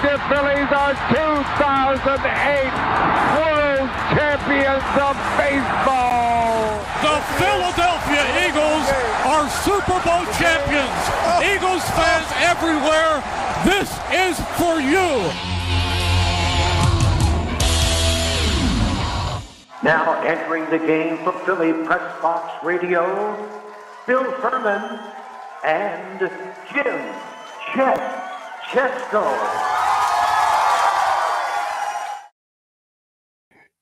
Philadelphia Phillies are 2008 World Champions of Baseball. The Philadelphia Eagles are Super Bowl champions. Eagles fans everywhere, this is for you. Now entering the game for Philly Pressbox Radio, Bill Furman and Jim Chet Chesko.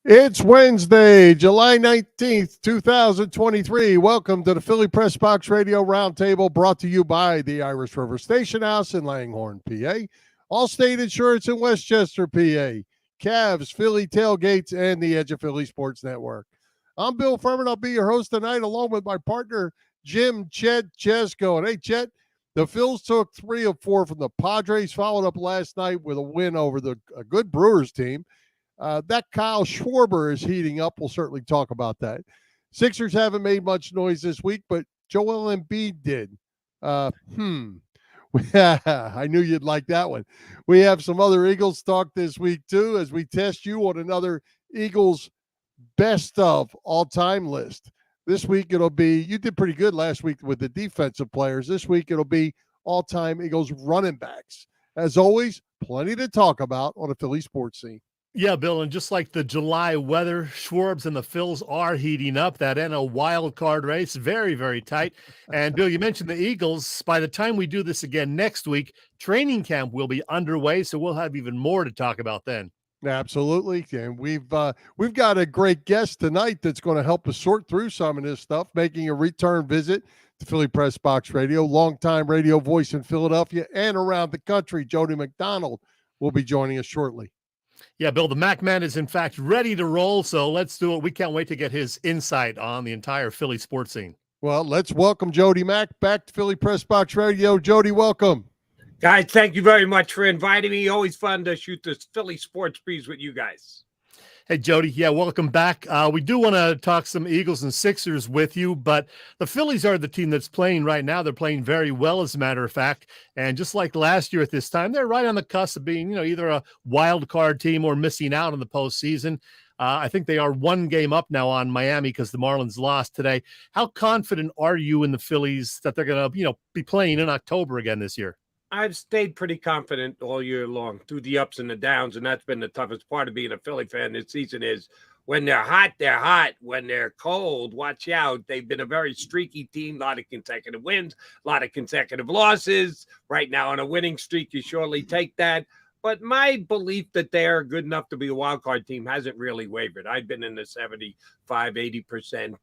It's Wednesday, July 19th, 2023. Welcome to the Philly Pressbox Radio Roundtable, brought to you by the Irish River Station House in Langhorne, PA, Allstate Insurance in Westchester, PA, Cavs, Philly Tailgates, and the Edge of Philly Sports Network. I'm Bill Furman. I'll be your host tonight, along with my partner, Jim Chet Chesko. And hey, Chet, the Phils took 3 of 4 from the Padres, followed up last night with a win over a good Brewers team. That Kyle Schwarber is heating up. We'll certainly talk about that. Sixers haven't made much noise this week, but Joel Embiid did. I knew you'd like that one. We have some other Eagles talk this week, too, as we test you on another Eagles best of all-time list. This week it'll be, you did pretty good last week with the defensive players. This week it'll be all-time Eagles running backs. As always, plenty to talk about on a Philly sports scene. Yeah, Bill, and just like the July weather, Schwarbs and the Phils are heating up. That NL wild card race, very, very tight. And, Bill, you mentioned the Eagles. By the time we do this again next week, training camp will be underway, so we'll have even more to talk about then. Absolutely, and we've got a great guest tonight that's going to help us sort through some of this stuff, making a return visit to Philly Press Box Radio, longtime radio voice in Philadelphia and around the country. Jody McDonald will be joining us shortly. Yeah, Bill, the MacMan is in fact ready to roll, so let's do it. We can't wait to get his insight on the entire Philly sports scene. Well, let's welcome Jody Mac back to Philly Press Box Radio. Jody, welcome. Guys, thank you very much for inviting me. Always fun to shoot this Philly sports breeze with you guys. Hey, Jody. Yeah, welcome back. We do want to talk some Eagles and Sixers with you, but the Phillies are the team that's playing right now. They're playing very well, as a matter of fact. And just like last year at this time, they're right on the cusp of being, either a wild card team or missing out on the postseason. I think they are 1 game up now on Miami because the Marlins lost today. How confident are you in the Phillies that they're going to, be playing in October again this year? I've stayed pretty confident all year long through the ups and the downs, and that's been the toughest part of being a Philly fan this season is when they're hot, they're hot. When they're cold, watch out. They've been a very streaky team, a lot of consecutive wins, a lot of consecutive losses. Right now on a winning streak, you surely take that. But my belief that they're good enough to be a wild card team hasn't really wavered. I've been in the 75-80%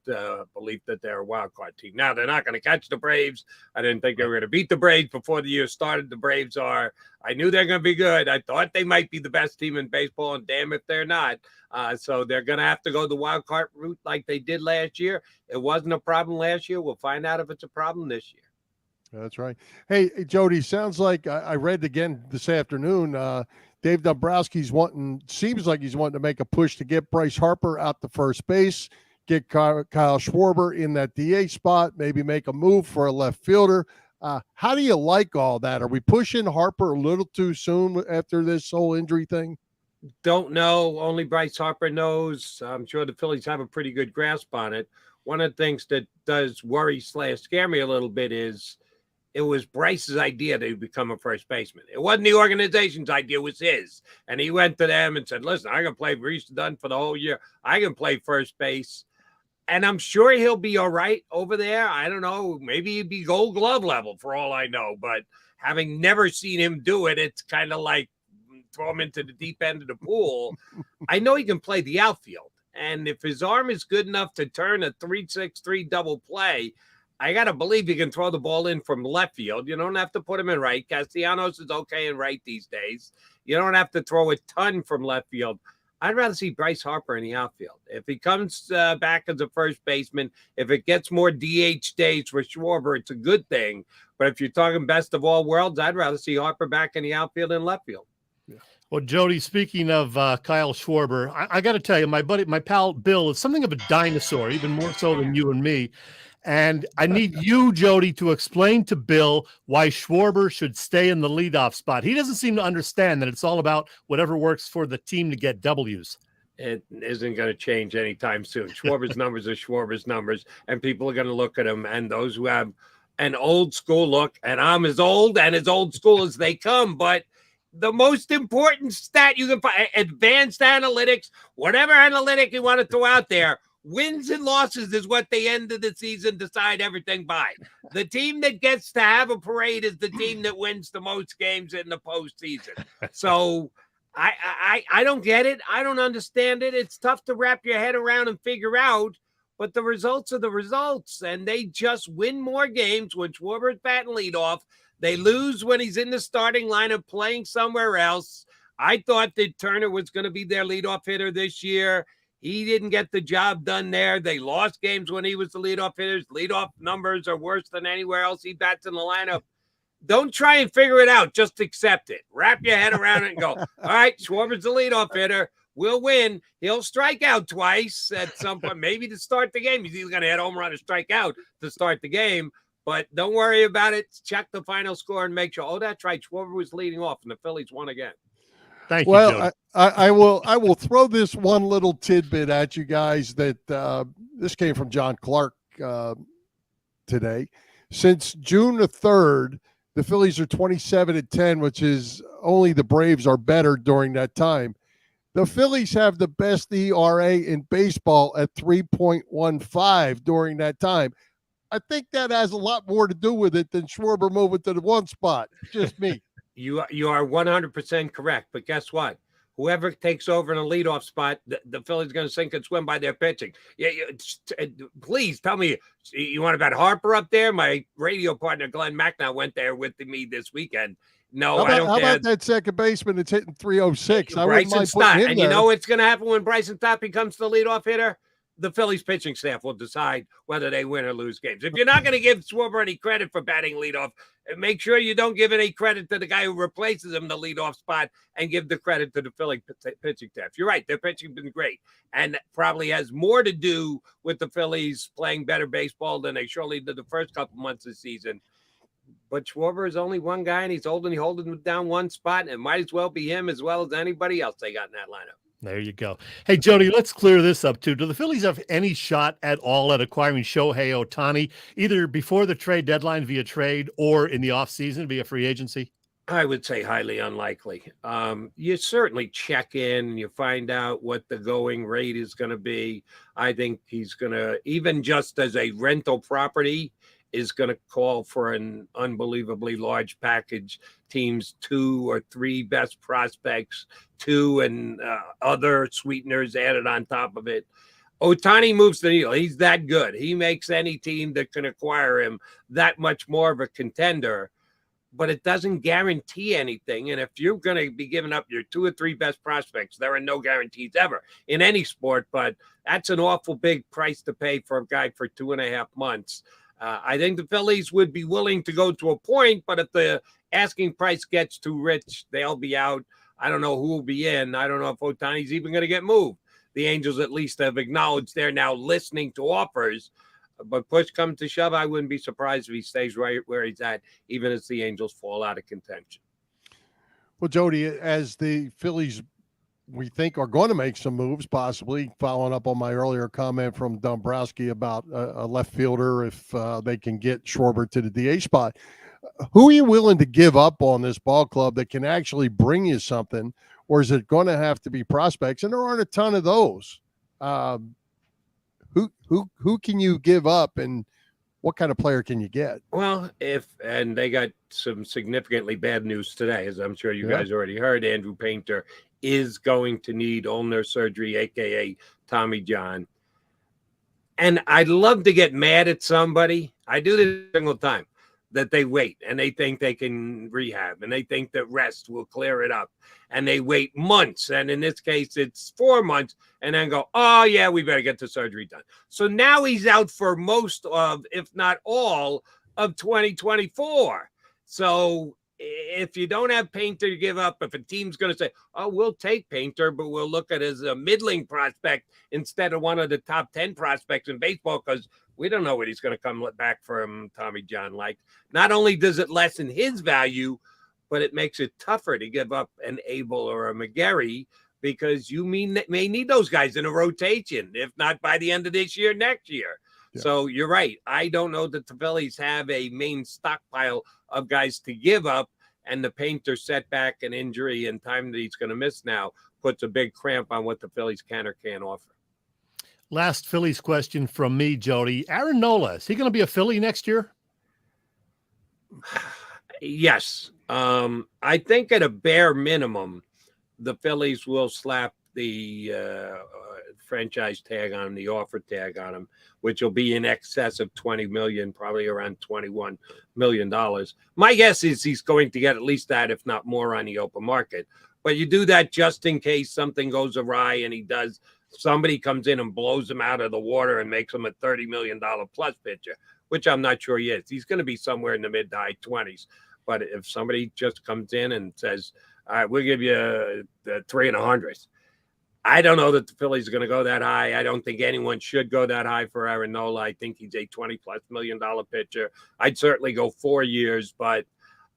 belief that they're a wild card team. Now, they're not going to catch the Braves. I didn't think they were going to beat the Braves before the year started. The Braves are. I knew they're going to be good. I thought they might be the best team in baseball, and damn if they're not. So they're going to have to go the wild card route like they did last year. It wasn't a problem last year. We'll find out if it's a problem this year. That's right. Hey, Jody, sounds like I read again this afternoon, Dave Dombrowski's seems like he's wanting to make a push to get Bryce Harper out to first base, get Kyle Schwarber in that DH spot, maybe make a move for a left fielder. How do you like all that? Are we pushing Harper a little too soon after this whole injury thing? Don't know. Only Bryce Harper knows. I'm sure the Phillies have a pretty good grasp on it. One of the things that does worry / scare me a little bit is it was Bryce's idea to become a first baseman. It wasn't the organization's idea, it was his. And he went to them and said, listen, I can play Reese Dunn for the whole year. I can play first base. And I'm sure he'll be all right over there. I don't know. Maybe he'd be Gold Glove level for all I know. But having never seen him do it, it's kind of like throw him into the deep end of the pool. I know he can play the outfield. And if his arm is good enough to turn a 3-6-3 double play, I got to believe he can throw the ball in from left field. You don't have to put him in right. Castellanos is okay in right these days. You don't have to throw a ton from left field. I'd rather see Bryce Harper in the outfield. If he comes back as a first baseman, if it gets more DH days for Schwarber, it's a good thing. But if you're talking best of all worlds, I'd rather see Harper back in the outfield than left field. Well, Jody, speaking of Kyle Schwarber, I got to tell you, my pal Bill is something of a dinosaur, even more so than you and me. And I need you, Jody, to explain to Bill why Schwarber should stay in the leadoff spot. He doesn't seem to understand that it's all about whatever works for the team to get W's. It isn't going to change anytime soon. Schwarber's numbers are Schwarber's numbers, and people are going to look at them. And those who have an old school look, and I'm as old and as old school as they come, but the most important stat you can find, advanced analytics, whatever analytic you want to throw out there, wins and losses is what the end of the season decide everything by. The team that gets to have a parade is the team that wins the most games in the postseason. So I don't get it. I don't understand it. It's tough to wrap your head around and figure out, but the results are the results, and they just win more games when Schwarber's batting leadoff. They lose when he's in the starting lineup playing somewhere else. I thought that Turner was going to be their leadoff hitter this year. He didn't get the job done there. They lost games when he was the leadoff hitter. Leadoff numbers are worse than anywhere else he bats in the lineup. Don't try and figure it out. Just accept it. Wrap your head around it and go, all right, Schwarber's the leadoff hitter. We'll win. He'll strike out twice at some point, maybe to start the game. He's either going to hit home run or strike out to start the game. But don't worry about it. Check the final score and make sure, oh, that's right, Schwarber was leading off and the Phillies won again. Thank you, Well, Jody. I will throw this one little tidbit at you guys that this came from John Clark today. Since June the 3rd, the Phillies are 27-10, which is only the Braves are better during that time. The Phillies have the best ERA in baseball at 3.15 during that time. I think that has a lot more to do with it than Schwarber moving to the one spot. Just me. You are 100% correct, but guess what? Whoever takes over in a leadoff spot, the Phillies going to sink and swim by their pitching. Yeah, please tell me, you want to bet Harper up there? My radio partner, Glenn MacMan, went there with me this weekend. No, I don't care. How about that second baseman that's hitting 306? Bryson Stott. And you know what's going to happen when Bryson Stott becomes the leadoff hitter? The Phillies pitching staff will decide whether they win or lose games. If you're not going to give Schwarber any credit for batting leadoff, make sure you don't give any credit to the guy who replaces him in the leadoff spot and give the credit to the Philly pitching staff. You're right. Their pitching has been great and probably has more to do with the Phillies playing better baseball than they surely did the first couple months of the season. But Schwarber is only one guy, and he's holding down one spot, and it might as well be him as well as anybody else they got in that lineup. There you go. Hey, Jody, let's clear this up, too. Do the Phillies have any shot at all at acquiring Shohei Ohtani, either before the trade deadline via trade or in the offseason via free agency? I would say highly unlikely. You certainly check in, you find out what the going rate is going to be. I think he's going to, even just as a rental property, is going to call for an unbelievably large package. Teams 2 or 3 best prospects, 2 and other sweeteners added on top of it. Ohtani moves the needle. He's that good. He makes any team that can acquire him that much more of a contender, but it doesn't guarantee anything. And if you're going to be giving up your 2 or 3 best prospects, there are no guarantees ever in any sport, but that's an awful big price to pay for a guy for 2.5 months. I think the Phillies would be willing to go to a point, but if the asking price gets too rich, they'll be out. I don't know who will be in. I don't know if Ohtani's even going to get moved. The Angels at least have acknowledged they're now listening to offers. But push comes to shove, I wouldn't be surprised if he stays right where he's at, even as the Angels fall out of contention. Well, Jody, as the Phillies, we think, are going to make some moves, possibly following up on my earlier comment from Dombrowski about a left fielder if they can get Schwarber to the DH spot. Who are you willing to give up on this ball club that can actually bring you something, or is it going to have to be prospects? And there aren't a ton of those. Who can you give up, and what kind of player can you get? Well, and they got some significantly bad news today, as I'm sure you guys already heard. Andrew Painter is going to need ulnar surgery, aka Tommy John. And I'd love to get mad at somebody. I do this every single time, that they wait and they think they can rehab and they think that rest will clear it up. And they wait months. And in this case, it's 4 months, and then go, oh, yeah, we better get the surgery done. So now he's out for most of, if not all, of 2024. So if you don't have Painter to give up, if a team's going to say, oh, we'll take Painter, but we'll look at it as a middling prospect instead of one of the top 10 prospects in baseball, because we don't know what he's going to come back from, Tommy John. Like, not only does it lessen his value, but it makes it tougher to give up an Abel or a McGarry, because you may need those guys in a rotation, if not by the end of this year, next year. Yeah. So you're right. I don't know that the Phillies have a main stockpile of guys to give up, and the Painter setback and injury and time that he's going to miss now puts a big cramp on what the Phillies can or can't offer. Last Phillies question from me, Jody. Aaron Nola, is he going to be a Philly next year? Yes. I think at a bare minimum, the Phillies will slap the franchise tag on him, the offer tag on him, which will be in excess of $20 million, probably around $21 million. My guess is he's going to get at least that, if not more, on the open market. But you do that just in case something goes awry, and somebody comes in and blows him out of the water and makes him a $30 million plus pitcher, which I'm not sure he is. He's going to be somewhere in the mid to high 20s. But if somebody just comes in and says, all right, we'll give you the 3 1/100th, I don't know that the Phillies are going to go that high. I don't think anyone should go that high for Aaron Nola. I think he's a $20+ million pitcher. I'd certainly go 4 years, but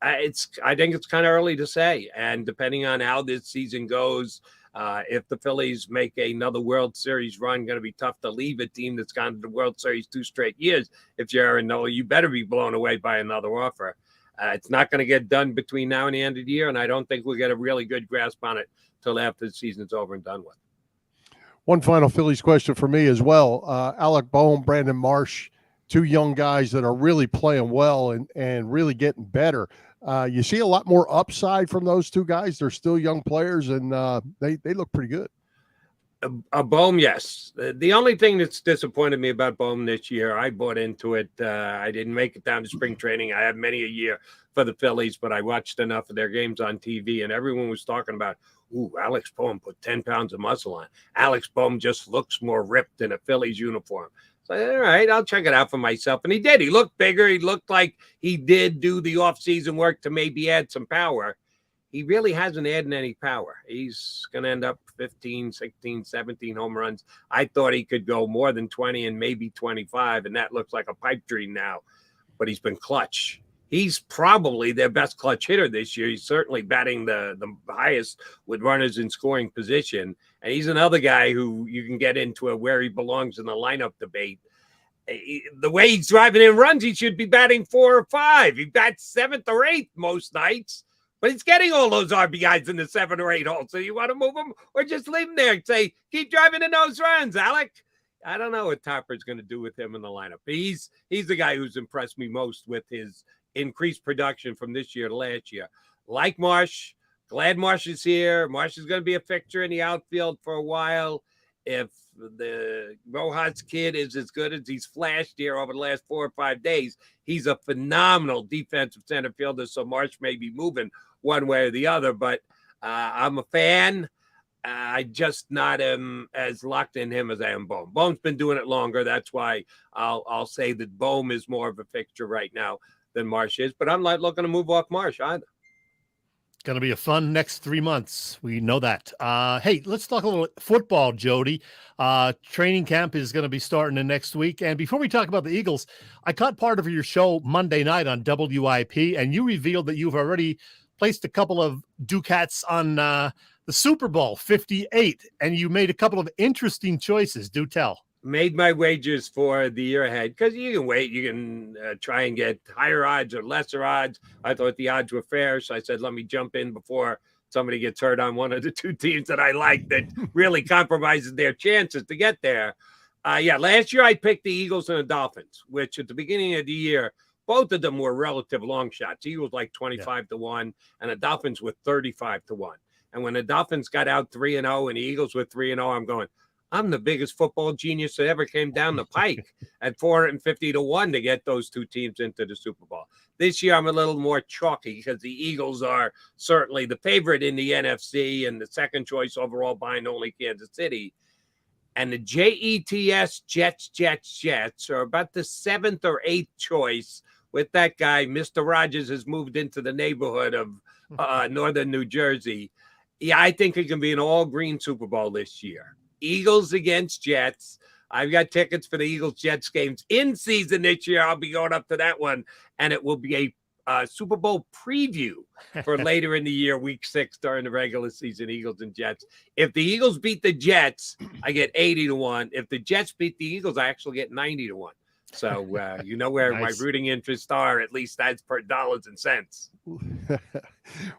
I think it's kind of early to say. And depending on how this season goes, if the Phillies make another World Series run, going to be tough to leave a team that's gone to the World Series 2 straight years. If you're Aaron Nola, you better be blown away by another offer. It's not going to get done between now and the end of the year, and I don't think we'll get a really good grasp on it till after the season's over and done with. One final Phillies question for me as well. Alec Bohm, Brandon Marsh, 2 young guys that are really playing well and really getting better. You see a lot more upside from those 2 guys. They're still young players, and they look pretty good. Bohm, yes. The only thing that's disappointed me about Bohm this year, I bought into it. I didn't make it down to spring training. I had many a year for the Phillies, but I watched enough of their games on TV, and everyone was talking about, Alex Bohm put 10 pounds of muscle on. Alex Bohm just looks more ripped in a Phillies uniform. So, all right, I'll check it out for myself. And he did. He looked bigger. He looked like he did do the off-season work to maybe add some power. He really hasn't added any power. He's going to end up 15, 16, 17 home runs. I thought he could go more than 20 and maybe 25, and that looks like a pipe dream now. But he's been clutch. He's probably their best clutch hitter this year. He's certainly batting the highest with runners in scoring position. And he's another guy who you can get into where he belongs in the lineup debate. The way he's driving in runs, he should be batting 4 or 5. He bats 7th or 8th most nights. But he's getting all those RBIs in the 7 or 8 hole. So you want to move him or just leave him there and say, keep driving in those runs, Alec? I don't know what Topper's going to do with him in the lineup. But he's the guy who's impressed me most with his increased production from this year to last year. Like Marsh, glad Marsh is here. Marsh is going to be a fixture in the outfield for a while. If the Rojas kid is as good as he's flashed here over the last 4 or 5 days, he's a phenomenal defensive center fielder. So Marsh may be moving one way or the other, but I'm a fan. I just not as locked in him as I am Bohm. Bohm's been doing it longer. That's why I'll say that Bohm is more of a fixture right now than Marsh is, but I'm not looking to move off Marsh either. Going to be a fun next 3 months. We know that. Hey, let's talk a little football, Jody. Training camp is going to be starting the next week. And before we talk about the Eagles, I caught part of your show Monday night on WIP, and you revealed that you've already placed a couple of ducats on the Super Bowl 58, and you made a couple of interesting choices. Do tell. Made my wagers for the year ahead, because you can wait. You can try and get higher odds or lesser odds. I thought the odds were fair, so I said, let me jump in before somebody gets hurt on one of the 2 teams that I like that really compromises their chances to get there. Last year I picked the Eagles and the Dolphins, which at the beginning of the year, both of them were relative long shots. Eagles like 25 to 1, and the Dolphins were 35 to 1. And when the Dolphins got out 3-0 and the Eagles were 3-0, I'm going, I'm the biggest football genius that ever came down the pike at 450 to 1 to get those 2 teams into the Super Bowl. This year, I'm a little more chalky because the Eagles are certainly the favorite in the NFC and the second choice overall behind only Kansas City. And the Jets, Jets are about the 7th or 8th choice with that guy. Mr. Rogers has moved into the neighborhood of northern New Jersey. Yeah, I think it can be an all-green Super Bowl this year. Eagles against Jets. I've got tickets for the Eagles-Jets games in season this year. I'll be going up to that one, and it will be a Super Bowl preview for later in the year, week 6 during the regular season, Eagles and Jets. If the Eagles beat the Jets, I get 80-1. If the Jets beat the Eagles, I actually get 90-1. So you know where Nice. my rooting interests are, at least that's per dollars and cents.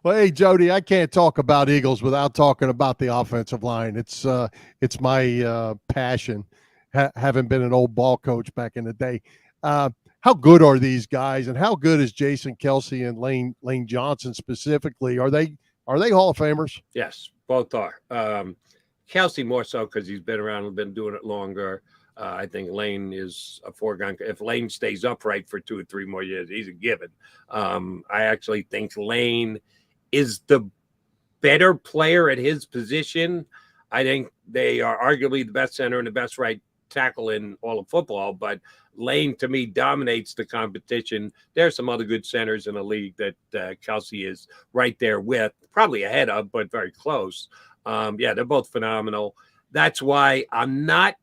Well, hey, Jody, I can't talk about Eagles without talking about the offensive line. It's my passion, having been an old ball coach back in the day. How good are these guys, and how good is Jason Kelsey and Lane Johnson specifically? Are they Hall of Famers? Yes, both are. Kelsey more so because he's been around and been doing it longer. I think Lane is a foregone. If Lane stays upright for 2 or 3 more years, he's a given. I actually think Lane is the better player at his position. I think they are arguably the best center and the best right tackle in all of football, but Lane, to me, dominates the competition. There are some other good centers in the league that Kelsey is right there with, probably ahead of, but very close. Yeah, they're both phenomenal. That's why I'm not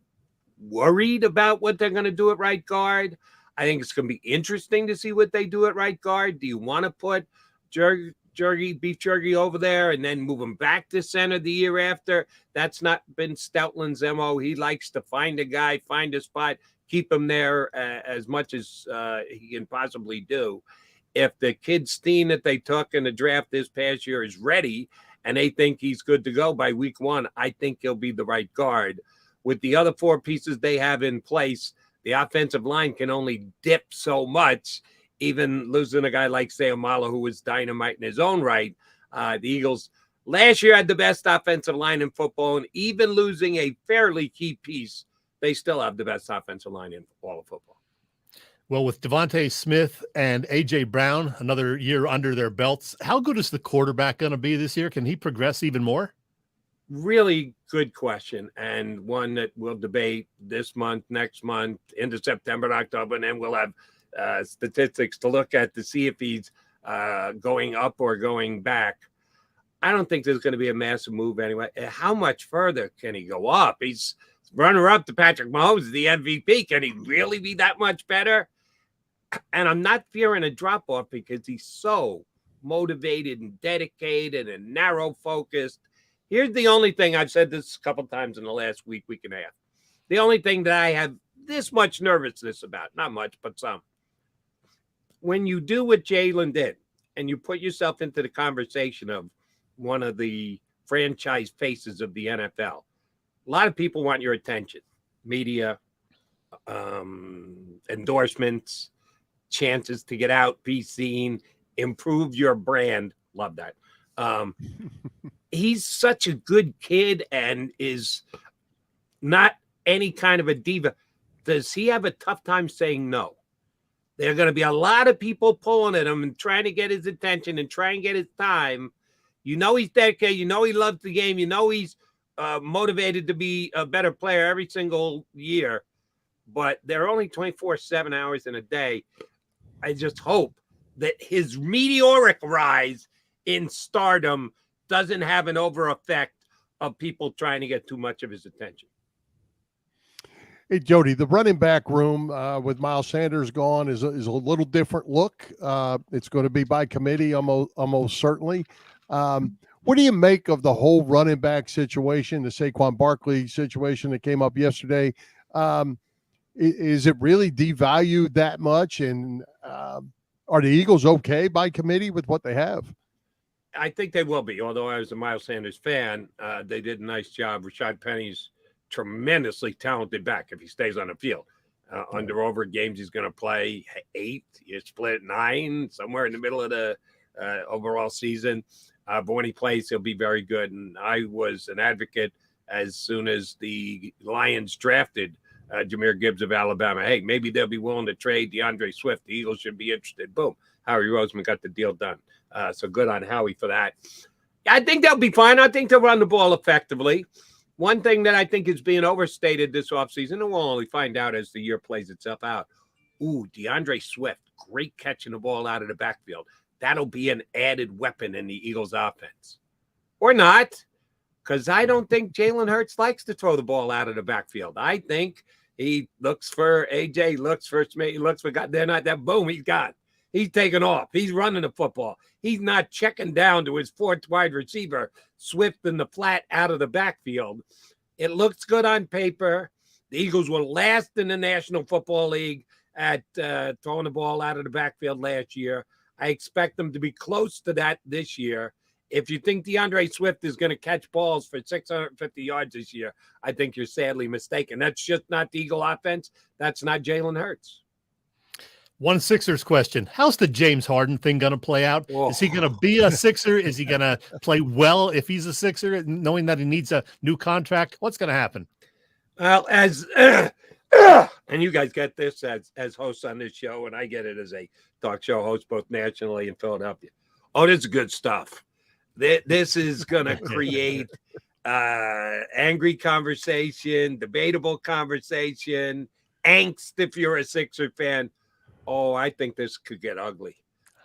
worried about what they're going to do at right guard. I think it's going to be interesting to see what they do at right guard. Do you want to put Beef Jerky over there and then move him back to center the year after? That's not been Stoutland's MO. He likes to find a guy, find a spot, keep him there as much as he can possibly do. If the kid Steen that they took in the draft this past year is ready and they think he's good to go by week 1, I think he'll be the right guard. With the other 4 pieces they have in place, the offensive line can only dip so much, even losing a guy like Sayamala, who was dynamite in his own right. The Eagles last year had the best offensive line in football, and even losing a fairly key piece, they still have the best offensive line in all of football. Well, with Devontae Smith and A.J. Brown, another year under their belts, how good is the quarterback going to be this year? Can he progress even more? Really good question, and one that we'll debate this month, next month, into September and October, and then we'll have statistics to look at to see if he's going up or going back. I don't think there's going to be a massive move anyway. How much further can he go up? He's runner-up to Patrick Mahomes, the MVP. Can he really be that much better? And I'm not fearing a drop-off because he's so motivated and dedicated and narrow-focused. Here's the only thing, I've said this a couple times in the last week and a half. The only thing that I have this much nervousness about, not much, but some. When you do what Jalen did and you put yourself into the conversation of one of the franchise faces of the NFL, a lot of people want your attention. Media, endorsements, chances to get out, be seen, improve your brand. Love that. He's such a good kid and is not any kind of a diva. Does he have a tough time saying no? There are going to be a lot of people pulling at him and trying to get his attention and try and get his time. You know he's dedicated. You know he loves the game. You know he's motivated to be a better player every single year. But there are only 24/7 hours in a day. I just hope that his meteoric rise in stardom doesn't have an over effect of people trying to get too much of his attention. Hey, Jody, the running back room with Miles Sanders gone is a little different look. It's going to be by committee almost certainly. What do you make of the whole running back situation, the Saquon Barkley situation that came up yesterday? Is it really devalued that much? And are the Eagles okay by committee with what they have? I think they will be, although I was a Miles Sanders fan. They did a nice job. Rashad Penny's tremendously talented back if he stays on the field. Under over games, he's going to play 8. You split 9, somewhere in the middle of the overall season. But when he plays, he'll be very good. And I was an advocate as soon as the Lions drafted Jahmyr Gibbs of Alabama. Hey, maybe they'll be willing to trade DeAndre Swift. The Eagles should be interested. Boom. Howie Roseman got the deal done. So good on Howie for that. I think they'll be fine. I think they'll run the ball effectively. One thing that I think is being overstated this offseason, and we'll only find out as the year plays itself out, Ooh, DeAndre Swift, great catching the ball out of the backfield. That'll be an added weapon in the Eagles offense. Or not, because I don't think Jalen Hurts likes to throw the ball out of the backfield. I think he looks for AJ, looks for Smith, looks for God. They're not that boom, he's gone. He's taking off. He's running the football. He's not checking down to his fourth wide receiver, Swift in the flat out of the backfield. It looks good on paper. The Eagles were last in the National Football League at throwing the ball out of the backfield last year. I expect them to be close to that this year. If you think DeAndre Swift is going to catch balls for 650 yards this year, I think you're sadly mistaken. That's just not the Eagle offense. That's not Jalen Hurts. One Sixers question. How's the James Harden thing going to play out? Whoa. Is he going to be a Sixer? Is he going to play well if he's a Sixer, knowing that he needs a new contract? What's going to happen? Well, and you guys get this as hosts on this show, and I get it as a talk show host both nationally and Philadelphia. Oh, this is good stuff. This is going to create angry conversation, debatable conversation, angst if you're a Sixer fan. Oh, I think this could get ugly.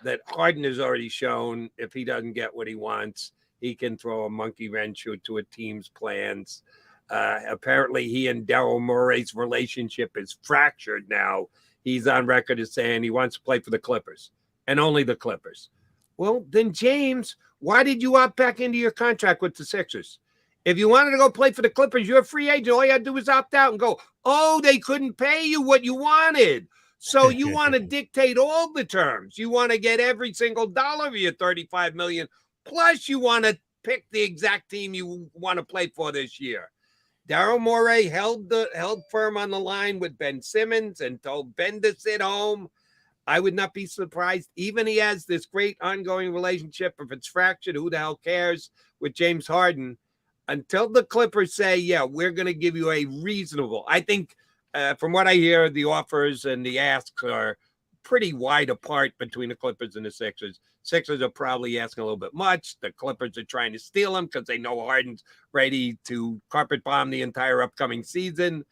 That Harden has already shown if he doesn't get what he wants, he can throw a monkey wrench to a team's plans. Apparently, he and Daryl Morey's relationship is fractured now. He's on record as saying he wants to play for the Clippers and only the Clippers. Well, then, James, why did you opt back into your contract with the Sixers? If you wanted to go play for the Clippers, you're a free agent. All you had to do was opt out and go, oh, they couldn't pay you what you wanted. So you want to dictate all the terms. You want to get every single dollar of your $35 million. Plus, you want to pick the exact team you want to play for this year. Daryl Morey held firm on the line with Ben Simmons and told Ben to sit home. I would not be surprised. Even he has this great ongoing relationship. If it's fractured, who the hell cares with James Harden? Until the Clippers say, yeah, we're going to give you a reasonable. I think from what I hear, the offers and the asks are pretty wide apart between the Clippers and the Sixers. Sixers are probably asking a little bit much. The Clippers are trying to steal him because they know Harden's ready to carpet bomb the entire upcoming season.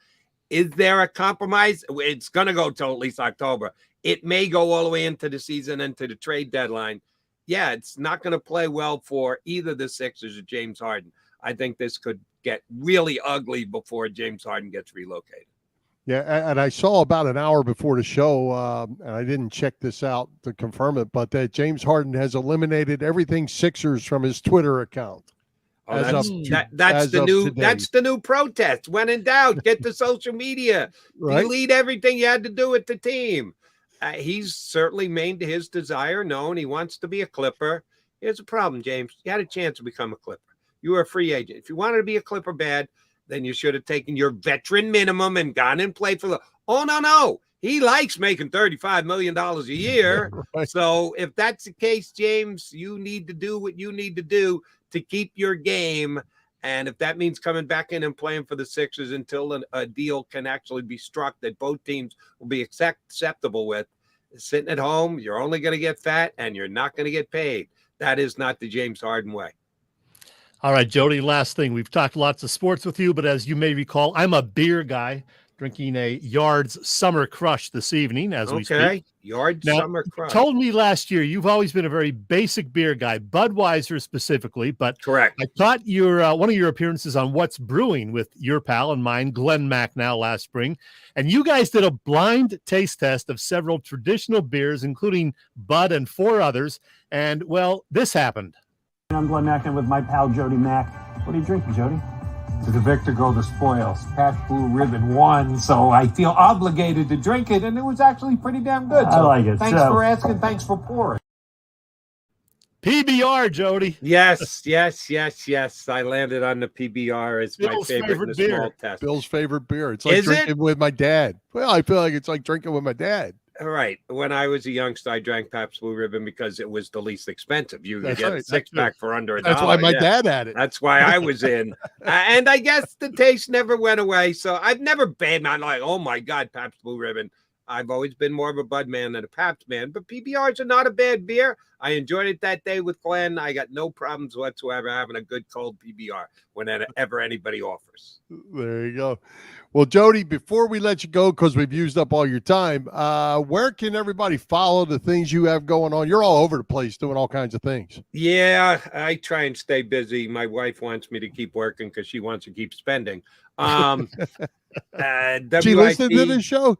Is there a compromise? It's going to go till at least October. It may go all the way into the season, into the trade deadline. Yeah, it's not going to play well for either the Sixers or James Harden. I think this could get really ugly before James Harden gets relocated. Yeah, and I saw about an hour before the show, and I didn't check this out to confirm it, but that James Harden has eliminated everything Sixers from his Twitter account. Oh, that's the new protest. When in doubt, get to social media, right? Delete everything you had to do with the team. He's certainly made his desire known. He wants to be a Clipper. Here's the problem, James. You had a chance to become a Clipper. You were a free agent. If you wanted to be a Clipper bad, then you should have taken your veteran minimum and gone and played for the. Oh, no. He likes making $35 million a year. Right. So if that's the case, James, you need to do what you need to do to keep your game. And if that means coming back in and playing for the Sixers until a deal can actually be struck that both teams will be acceptable with, sitting at home, you're only going to get fat and you're not going to get paid. That is not the James Harden way. All right, Jody, last thing. We've talked lots of sports with you, but as you may recall, I'm a beer guy, drinking a Yards Summer Crush this evening as we speak. Yards Summer Crush. Told me last year you've always been a very basic beer guy, Budweiser specifically, but correct. I caught your one of your appearances on What's Brewing with your pal and mine, Glenn MacMan, last spring, and you guys did a blind taste test of several traditional beers, including Bud and 4 others, and, well, this happened. I'm Glenn MacMan with my pal Jody Mac. What are you drinking, Jody? To the victor go the spoils. Pabst Blue Ribbon won, so I feel obligated to drink it, and it was actually pretty damn good. I like it. Thanks for asking. Thanks for pouring. PBR, Jody. Yes. I landed on the PBR as Bill's my favorite in the small test. Bill's favorite beer. It's like drinking with my dad. Well, I feel like it's like drinking with my dad. All right. When I was a youngster, I drank Pabst Blue Ribbon because it was the least expensive. You could get a 6-pack for under $1. That's why my dad had it. That's why I was in. And I guess the taste never went away. So I've never been on like, oh my God, Pabst Blue Ribbon. I've always been more of a Bud man than a Pabst man, but PBRs are not a bad beer. I enjoyed it that day with Glenn. I got no problems whatsoever having a good cold PBR whenever anybody offers. There you go. Well, Jody, before we let you go, because we've used up all your time, where can everybody follow the things you have going on? You're all over the place doing all kinds of things. Yeah, I try and stay busy. My wife wants me to keep working because she wants to keep spending. She listened to this show?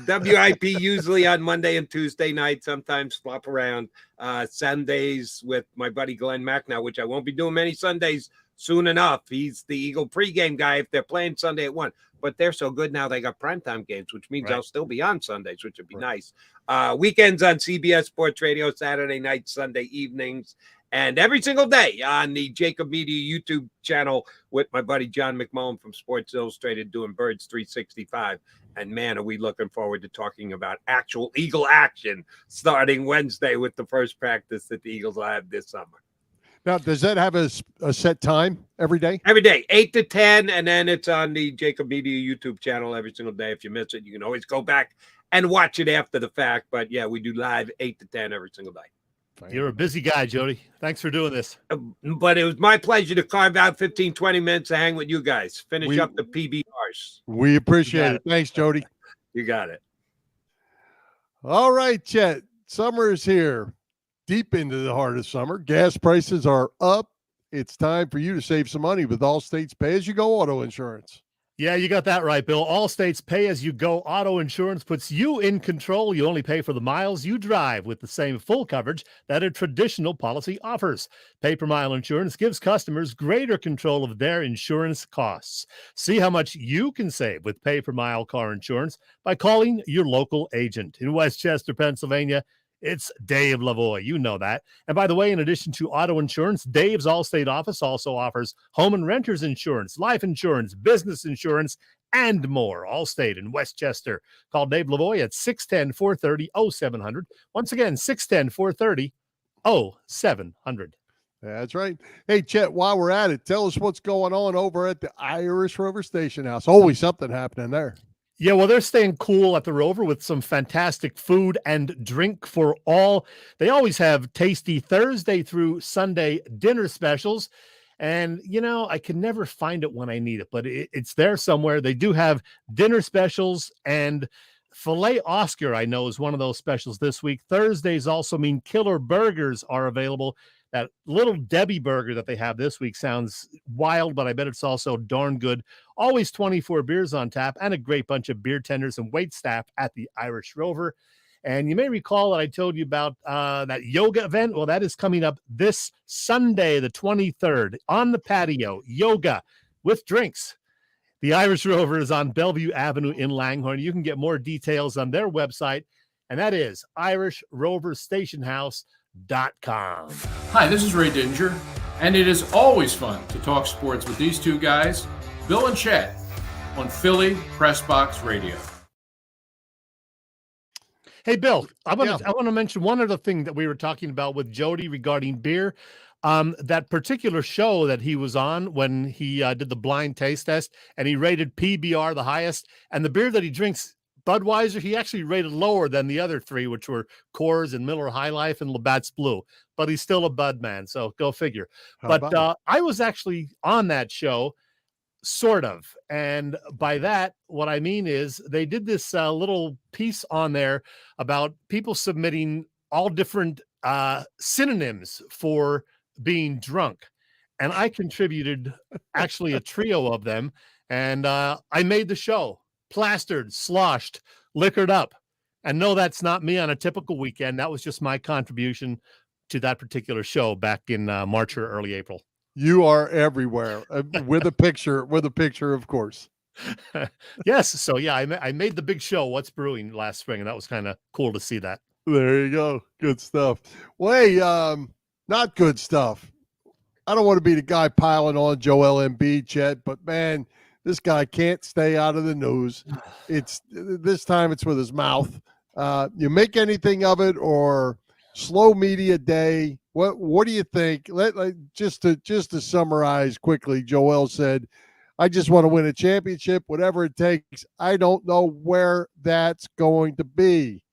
WIP usually on Monday and Tuesday night, sometimes flop around. Sundays with my buddy Glenn Mack now, which I won't be doing many Sundays soon enough. He's the Eagle pregame guy if they're playing Sunday at 1. But they're so good now they got primetime games, which means I'll still be on Sundays, which would be nice. Weekends on CBS Sports Radio, Saturday night, Sunday evenings, and every single day on the Jacob Media YouTube channel with my buddy John McMullen from Sports Illustrated doing Birds 365. And, man, are we looking forward to talking about actual Eagle action starting Wednesday with the first practice that the Eagles will have this summer. Now, does that have a set time every day? Every day, 8 to 10, and then it's on the Jacob Media YouTube channel every single day. If you miss it, you can always go back and watch it after the fact. But, yeah, we do live 8 to 10 every single day. You're a busy guy, Jody. Thanks for doing this. But it was my pleasure to carve out 15, 20 minutes to hang with you guys. Finish up the PBRs. We appreciate it. Thanks, Jody. You got it. All right, Chet. Summer is here. Deep into the heart of summer. Gas prices are up. It's time for you to save some money with Allstate's pay-as-you-go auto insurance. Yeah, you got that right, Bill. Allstate's pay-as-you-go auto insurance puts you in control. You only pay for the miles you drive with the same full coverage that a traditional policy offers. Pay-per-mile insurance gives customers greater control of their insurance costs. See how much you can save with pay-per-mile car insurance by calling your local agent. In Westchester, Pennsylvania, it's Dave Lavoie. You know that. And by the way, in addition to auto insurance, Dave's Allstate office also offers home and renters insurance, life insurance, business insurance, and more. Allstate in Westchester. Call Dave Lavoie at 610-430-0700. Once again, 610-430-0700. That's right. Hey, Chet, while we're at it, tell us what's going on over at the Irish Rover Station House. Always something happening there. Yeah, well, they're staying cool at the Rover with some fantastic food and drink for all. They always have tasty Thursday through Sunday dinner specials. And, you know, I can never find it when I need it, but it's there somewhere. They do have dinner specials, and Filet Oscar, I know, is one of those specials this week. Thursdays also mean killer burgers are available. That Little Debbie burger that they have this week sounds wild, but I bet it's also darn good. Always 24 beers on tap and a great bunch of beer tenders and wait staff at the Irish Rover. And you may recall that I told you about that yoga event. Well, that is coming up this Sunday, the 23rd, on the patio, yoga with drinks. The Irish Rover is on Bellevue Avenue in Langhorne. You can get more details on their website, and that is irishroverstationhouse.com. Hi, this is Ray Dinger, and it is always fun to talk sports with these two guys, Bill and Chet, on Philly Pressbox Radio. Hey, Bill, I want to mention one other thing that we were talking about with Jody regarding beer. That particular show that he was on when he did the blind taste test, and he rated PBR the highest, and the beer that he drinks, Budweiser, he actually rated lower than the other three, which were Coors and Miller High Life and Labatt's Blue. But he's still a Bud man, so go figure. But I was actually on that show, sort of. And by that, what I mean is they did this little piece on there about people submitting all different synonyms for being drunk. And I contributed actually a trio of them. And I made the show. Plastered, sloshed, liquored up. And no, that's not me on a typical weekend. That was just my contribution to that particular show back in March or early April. You are everywhere with a picture, of course. Yes. So, yeah, I made the big show, What's Brewing, last spring, and that was kind of cool to see that. There you go. Good stuff. Well, hey, not good stuff. I don't want to be the guy piling on Joel Embiid, Chet, but, man, this guy can't stay out of the news. This time it's with his mouth. You make anything of it, or slow media day? What do you think? Just to summarize quickly, Joel said, I just want to win a championship, whatever it takes. I don't know where that's going to be,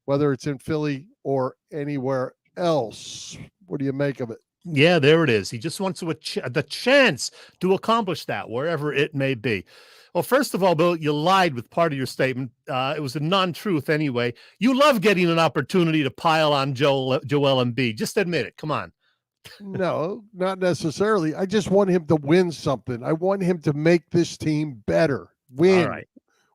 whether it's in Philly or anywhere else. What do you make of it? Yeah, there it is. He just wants the chance to accomplish that wherever it may be. Well, first of all, Bill, you lied with part of your statement. It was a non-truth anyway. You love getting an opportunity to pile on Joel Embiid. Just admit it. Come on. No, not necessarily. I just want him to win something. I want him to make this team better. Win. All right.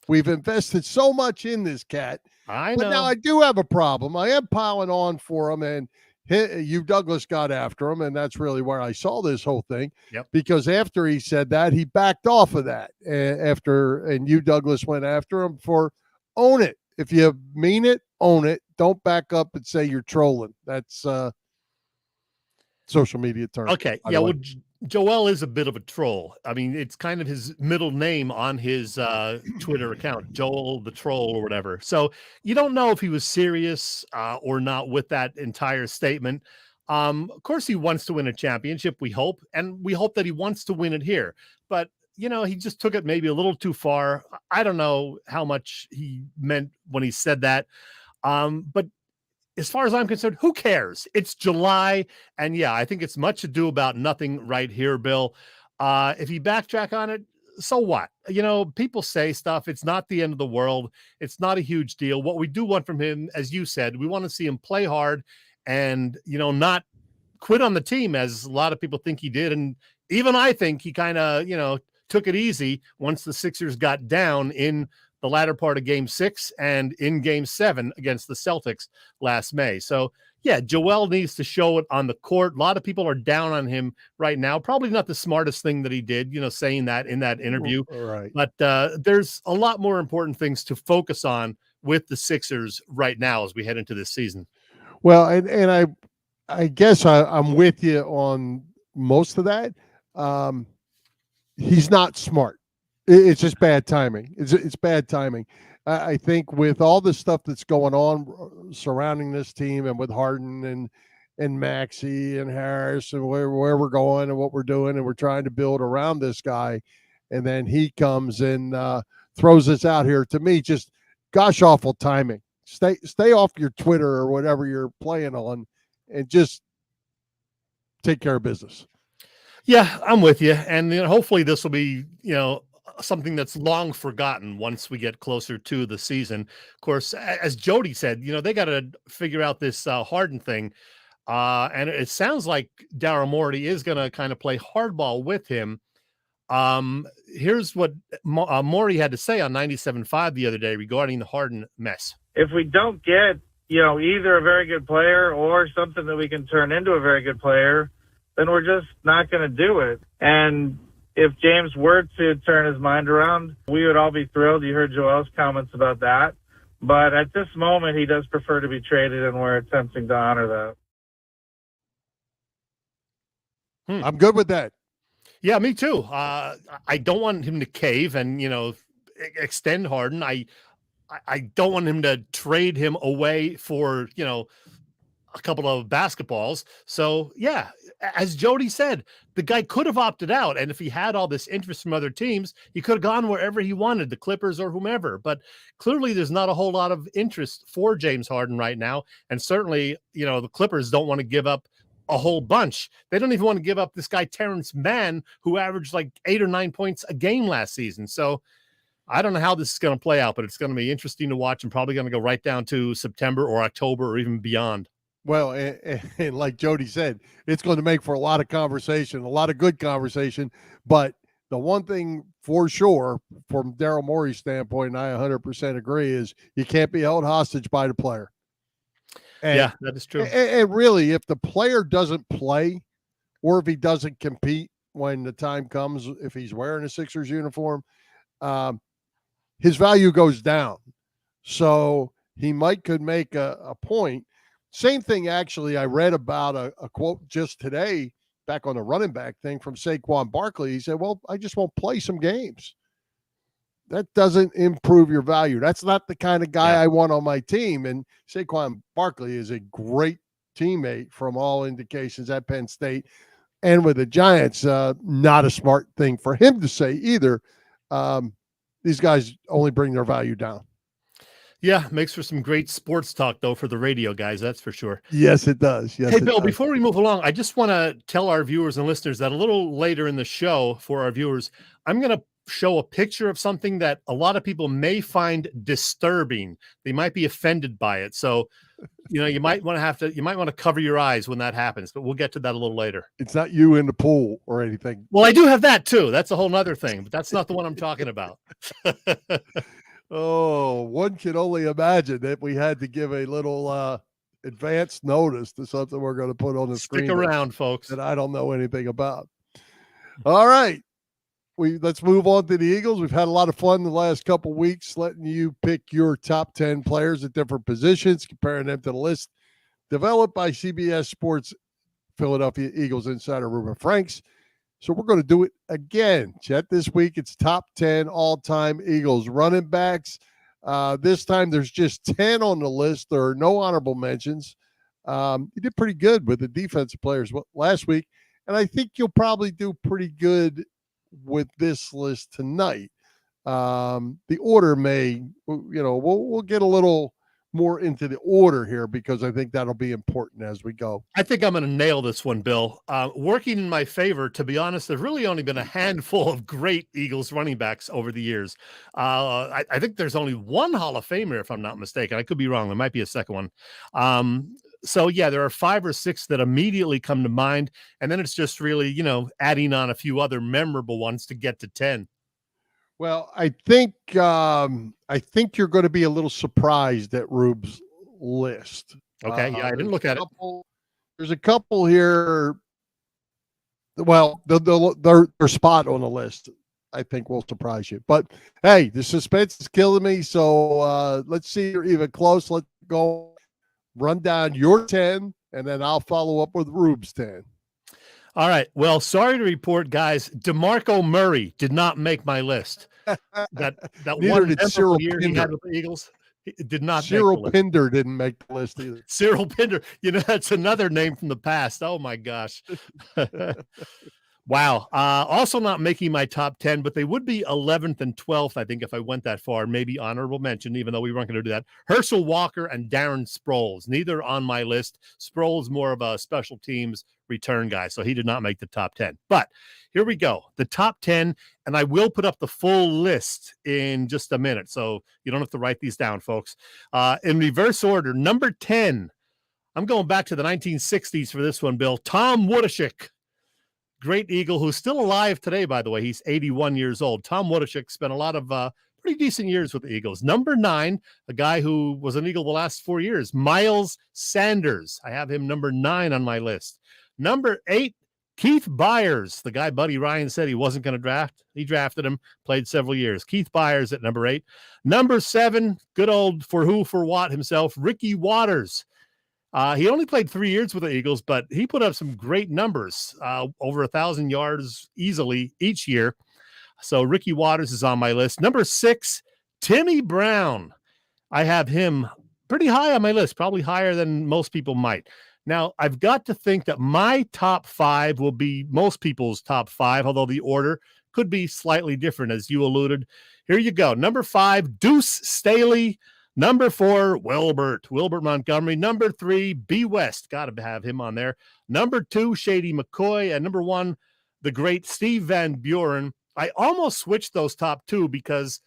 We've invested so much in this cat. I know. But now I do have a problem. I am piling on for him, and Hugh Douglas got after him, and that's really where I saw this whole thing. Yep. Because after he said that, he backed off of that. And Hugh Douglas went after him for own it. If you mean it, own it. Don't back up and say you're trolling. That's social media term. Okay. Yeah. Well, Joel is a bit of a troll. I mean, it's kind of his middle name on his Twitter account, Joel the Troll or whatever. So you don't know if he was serious or not with that entire statement. Of course, he wants to win a championship, we hope, and we hope that he wants to win it here. But, he just took it maybe a little too far. I don't know how much he meant when he said that. But as far as I'm concerned, who cares? It's July. And yeah, I think it's much ado about nothing right here, Bill. If you backtrack on it, so what? People say stuff. It's not the end of the world. It's not a huge deal. What we do want from him, as you said, we want to see him play hard and, not quit on the team as a lot of people think he did. And even I think he kind of, took it easy once the Sixers got down in the latter part of Game 6 and in Game 7 against the Celtics last May. So, yeah, Joel needs to show it on the court. A lot of people are down on him right now. Probably not the smartest thing that he did, saying that in that interview. Right. But there's a lot more important things to focus on with the Sixers right now as we head into this season. Well, and I guess I'm with you on most of that. He's not smart. It's just bad timing. It's bad timing. I think with all the stuff that's going on surrounding this team and with Harden and Maxey and Harris and where we're going and what we're doing and we're trying to build around this guy, and then he comes and throws us out here. To me, just gosh awful timing. Stay off your Twitter or whatever you're playing on, and just take care of business. Yeah, I'm with you, and hopefully this will be something that's long forgotten once we get closer to the season. Of course, as Jody said, they got to figure out this Harden thing. And it sounds like Daryl Morey is going to kind of play hardball with him. Here's what Morey had to say on 97.5 the other day regarding the Harden mess. If we don't get, either a very good player or something that we can turn into a very good player, then we're just not going to do it. And if James were to turn his mind around, we would all be thrilled. You heard Joel's comments about that. But at this moment, he does prefer to be traded, and we're attempting to honor that. I'm good with that. Yeah, me too. I don't want him to cave and, extend Harden. I don't want him to trade him away for, a couple of basketballs. So, yeah, as Jody said, the guy could have opted out. And if he had all this interest from other teams, he could have gone wherever he wanted, the Clippers or whomever. But clearly there's not a whole lot of interest for James Harden right now. And certainly, the Clippers don't want to give up a whole bunch. They don't even want to give up this guy, Terrence Mann, who averaged like 8 or 9 points a game last season. So I don't know how this is going to play out, but it's going to be interesting to watch and probably going to go right down to September or October or even beyond. Well, and like Jody said, it's going to make for a lot of conversation, a lot of good conversation. But the one thing for sure, from Daryl Morey's standpoint, and I 100% agree, is you can't be held hostage by the player. And, yeah, that is true. And really, if the player doesn't play or if he doesn't compete when the time comes, if he's wearing a Sixers uniform, his value goes down. So he could make a point. Same thing, actually, I read about a quote just today back on the running back thing from Saquon Barkley. He said, well, I just won't play some games. That doesn't improve your value. That's not the kind of guy I want on my team. And Saquon Barkley is a great teammate from all indications at Penn State. And with the Giants, not a smart thing for him to say either. These guys only bring their value down. Yeah, makes for some great sports talk, though, for the radio guys. That's for sure. Yes, it does. Yes, Hey, it Bill, does. before we move along, I just want to tell our viewers and listeners that a little later in the show for our viewers, I'm going to show a picture of something that a lot of people may find disturbing. They might be offended by it. So, you might want to cover your eyes when that happens, but we'll get to that a little later. It's not you in the pool or anything. Well, I do have that too. That's a whole nother thing, but that's not the one I'm talking about. Oh, one can only imagine that we had to give a little advance notice to something we're going to put on the screen. Stick around, folks. That I don't know anything about. All right. Let's move on to the Eagles. We've had a lot of fun the last couple weeks letting you pick your top 10 players at different positions, comparing them to the list developed by CBS Sports Philadelphia Eagles insider Ruben Franks. So we're going to do it again. Chet, this week it's top 10 all-time Eagles running backs. This time there's just 10 on the list. There are no honorable mentions. You did pretty good with the defensive players last week, and I think you'll probably do pretty good with this list tonight. The order may, we'll get a little more into the order here because I think that'll be important as we go. I think I'm going to nail this one, Bill. Working in my favor, to be honest, there's really only been a handful of great Eagles running backs over the years. I think there's only one Hall of Famer, if I'm not mistaken. I could be wrong. There might be a second one. So, yeah, there are 5 or 6 that immediately come to mind. And then it's just really, adding on a few other memorable ones to get to 10. Well, I think you're going to be a little surprised at Rube's list. Okay, yeah, I didn't look at it. There's a couple here. Well, their spot on the list, I think, will surprise you. But hey, the suspense is killing me. So let's see if you're even close. Let's go run down your 10, and then I'll follow up with Rube's 10. All right. Well, sorry to report, guys. DeMarco Murray did not make my list. That one year he had with the Eagles did not. Cyril Pinder didn't make the list either. Cyril Pinder, that's another name from the past. Oh my gosh. Wow. Also not making my top 10, but they would be 11th and 12th, I think, if I went that far. Maybe honorable mention, even though we weren't going to do that. Herschel Walker and Darren Sproles, neither on my list. Sproles more of a special teams return guy, so he did not make the top 10. But here we go. The top 10, and I will put up the full list in just a minute, so you don't have to write these down, folks. In reverse order, number 10, I'm going back to the 1960s for this one, Bill. Tom Woodashik. Great Eagle who's still alive today, by the way. He's 81 years old. Tom Woodashik spent a lot of pretty decent years with the Eagles. Number 9, a guy who was an Eagle the last 4 years, Miles Sanders. I have him number 9 on my list. Number 8, Keith Byers, the guy Buddy Ryan said he wasn't going to draft. He drafted him, played several years. Keith Byers at number 8. Number 7, good old for who, for what himself, Ricky Watters. He only played 3 years with the Eagles, but he put up some great numbers, over 1,000 yards easily each year. So Ricky Watters is on my list. Number 6, Timmy Brown. I have him pretty high on my list, probably higher than most people might. Now, I've got to think that my top 5 will be most people's top 5, although the order could be slightly different, as you alluded. Here you go. Number 5, Deuce Staley. Number 4, Wilbert Montgomery. Number 3, B. West. Got to have him on there. Number 2, Shady McCoy. And number 1, the great Steve Van Buren. I almost switched those top 2 because,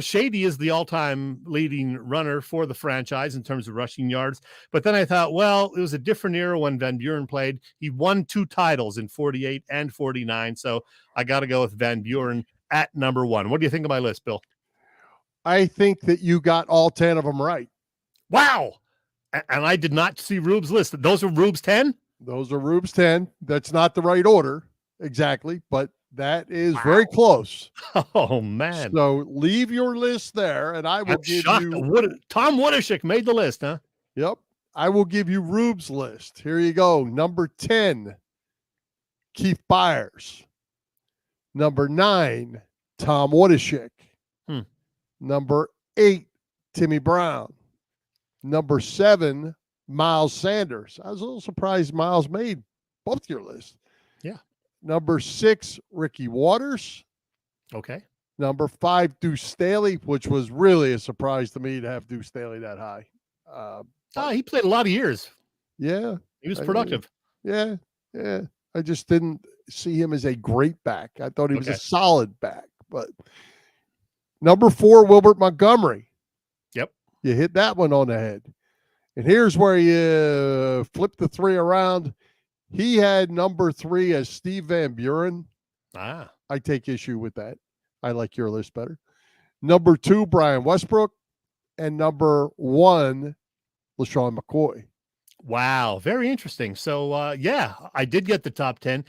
Shady is the all-time leading runner for the franchise in terms of rushing yards. But then I thought, well, it was a different era when Van Buren played. He won 2 titles in 48 and 49. So I got to go with Van Buren at number 1. What do you think of my list, Bill? I think that you got all 10 of them right. Wow. And I did not see Rube's list. Those are Rube's 10? Those are Rube's 10. That's not the right order exactly, but that is very close. Oh, man. So leave your list there, and I will give you... Tom Woodashik made the list, huh? Yep. I will give you Rube's list. Here you go. Number 10, Keith Byers. Number 9, Tom Woodashik. Number 8, Timmy Brown. Number 7, Miles Sanders. I was a little surprised Miles made both your lists. Number 6, Ricky Waters. Okay. Number 5, Deuce Staley, which was really a surprise to me to have Deuce Staley that high. He played a lot of years. Yeah. He was productive. Yeah. I just didn't see him as a great back. I thought he was a solid back. But number 4, Wilbert Montgomery. Yep. You hit that one on the head. And here's where you flip the 3 around. He had number 3 as Steve Van Buren. I take issue with that. I like your list better. Number 2, Brian Westbrook. And number 1, LaShawn McCoy. Wow. Very interesting. So, I did get the top 10.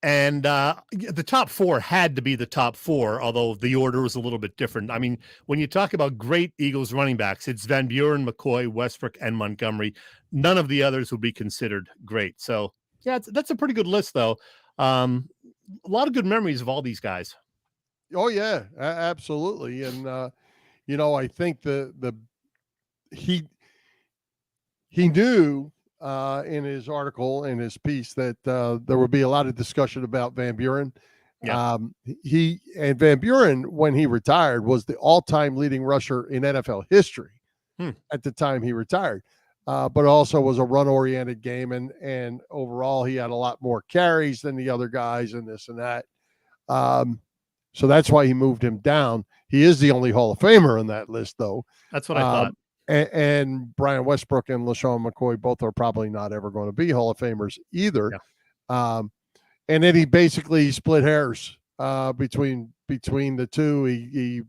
And the top 4 had to be the top 4, although the order was a little bit different. I mean, when you talk about great Eagles running backs, it's Van Buren, McCoy, Westbrook, and Montgomery. None of the others would be considered great. So, yeah, that's a pretty good list, though. A lot of good memories of all these guys. Oh, yeah, absolutely. And, I think he knew in his article, in his piece, that there would be a lot of discussion about Van Buren. Yeah. Van Buren, when he retired, was the all-time leading rusher in NFL history at the time he retired. But also was a run-oriented game, and overall he had a lot more carries than the other guys and this and that. So that's why he moved him down. He is the only Hall of Famer on that list, though. That's what I thought. And Brian Westbrook and LaShawn McCoy both are probably not ever going to be Hall of Famers either. Yeah. And then he basically split hairs between the two. He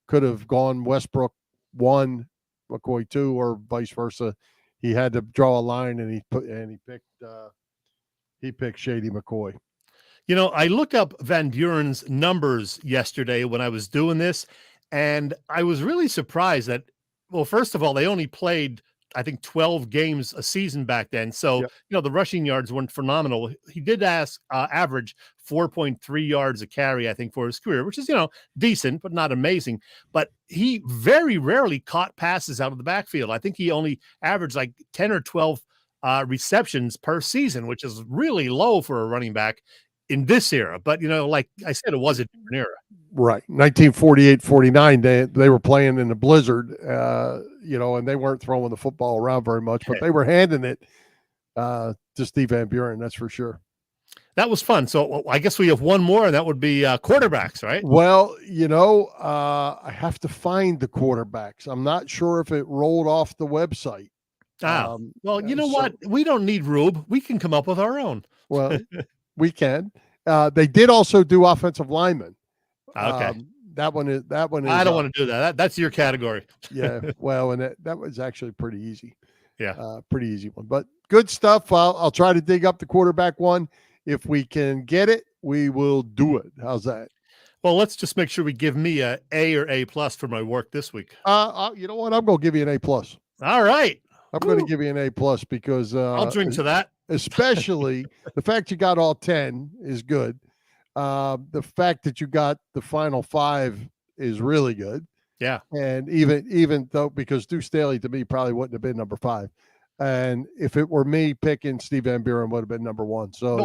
could have gone Westbrook 1, McCoy 2, or vice versa. He had to draw a line, and he picked Shady McCoy. I looked up Van Buren's numbers yesterday when I was doing this, and I was really surprised that, well, first of all, they only played, I think, 12 games a season back then. So, the rushing yards weren't phenomenal. He did average 4.3 yards a carry, I think, for his career, which is, decent, but not amazing. But he very rarely caught passes out of the backfield. I think he only averaged like 10 or 12 receptions per season, which is really low for a running back in this era. But, like I said, it was a different era. Right. 1948-49, they were playing in the blizzard, and they weren't throwing the football around very much, but they were handing it to Steve Van Buren, that's for sure. That was fun. So I guess we have one more, and that would be quarterbacks, right? Well, I have to find the quarterbacks. I'm not sure if it rolled off the website. Well, you know what? We don't need Rube. We can come up with our own. Well, we can. They did also do offensive linemen. Okay. That one is. I don't want to do that. That's your category. Yeah. Well, and that was actually pretty easy. Yeah. Pretty easy one, but good stuff. I'll try to dig up the quarterback one. If we can get it, we will do it. How's that? Well, let's just make sure we give me a A or A+ for my work this week. You know what? I'm going to give you an A+. All right. I'm going to give you an A+ because I'll drink to that. Especially the fact you got all 10 is good. The fact that you got the final 5 is really good. Yeah. And even though, because Deuce Staley to me probably wouldn't have been number 5. And if it were me picking, Steve Van Buren would have been number 1. So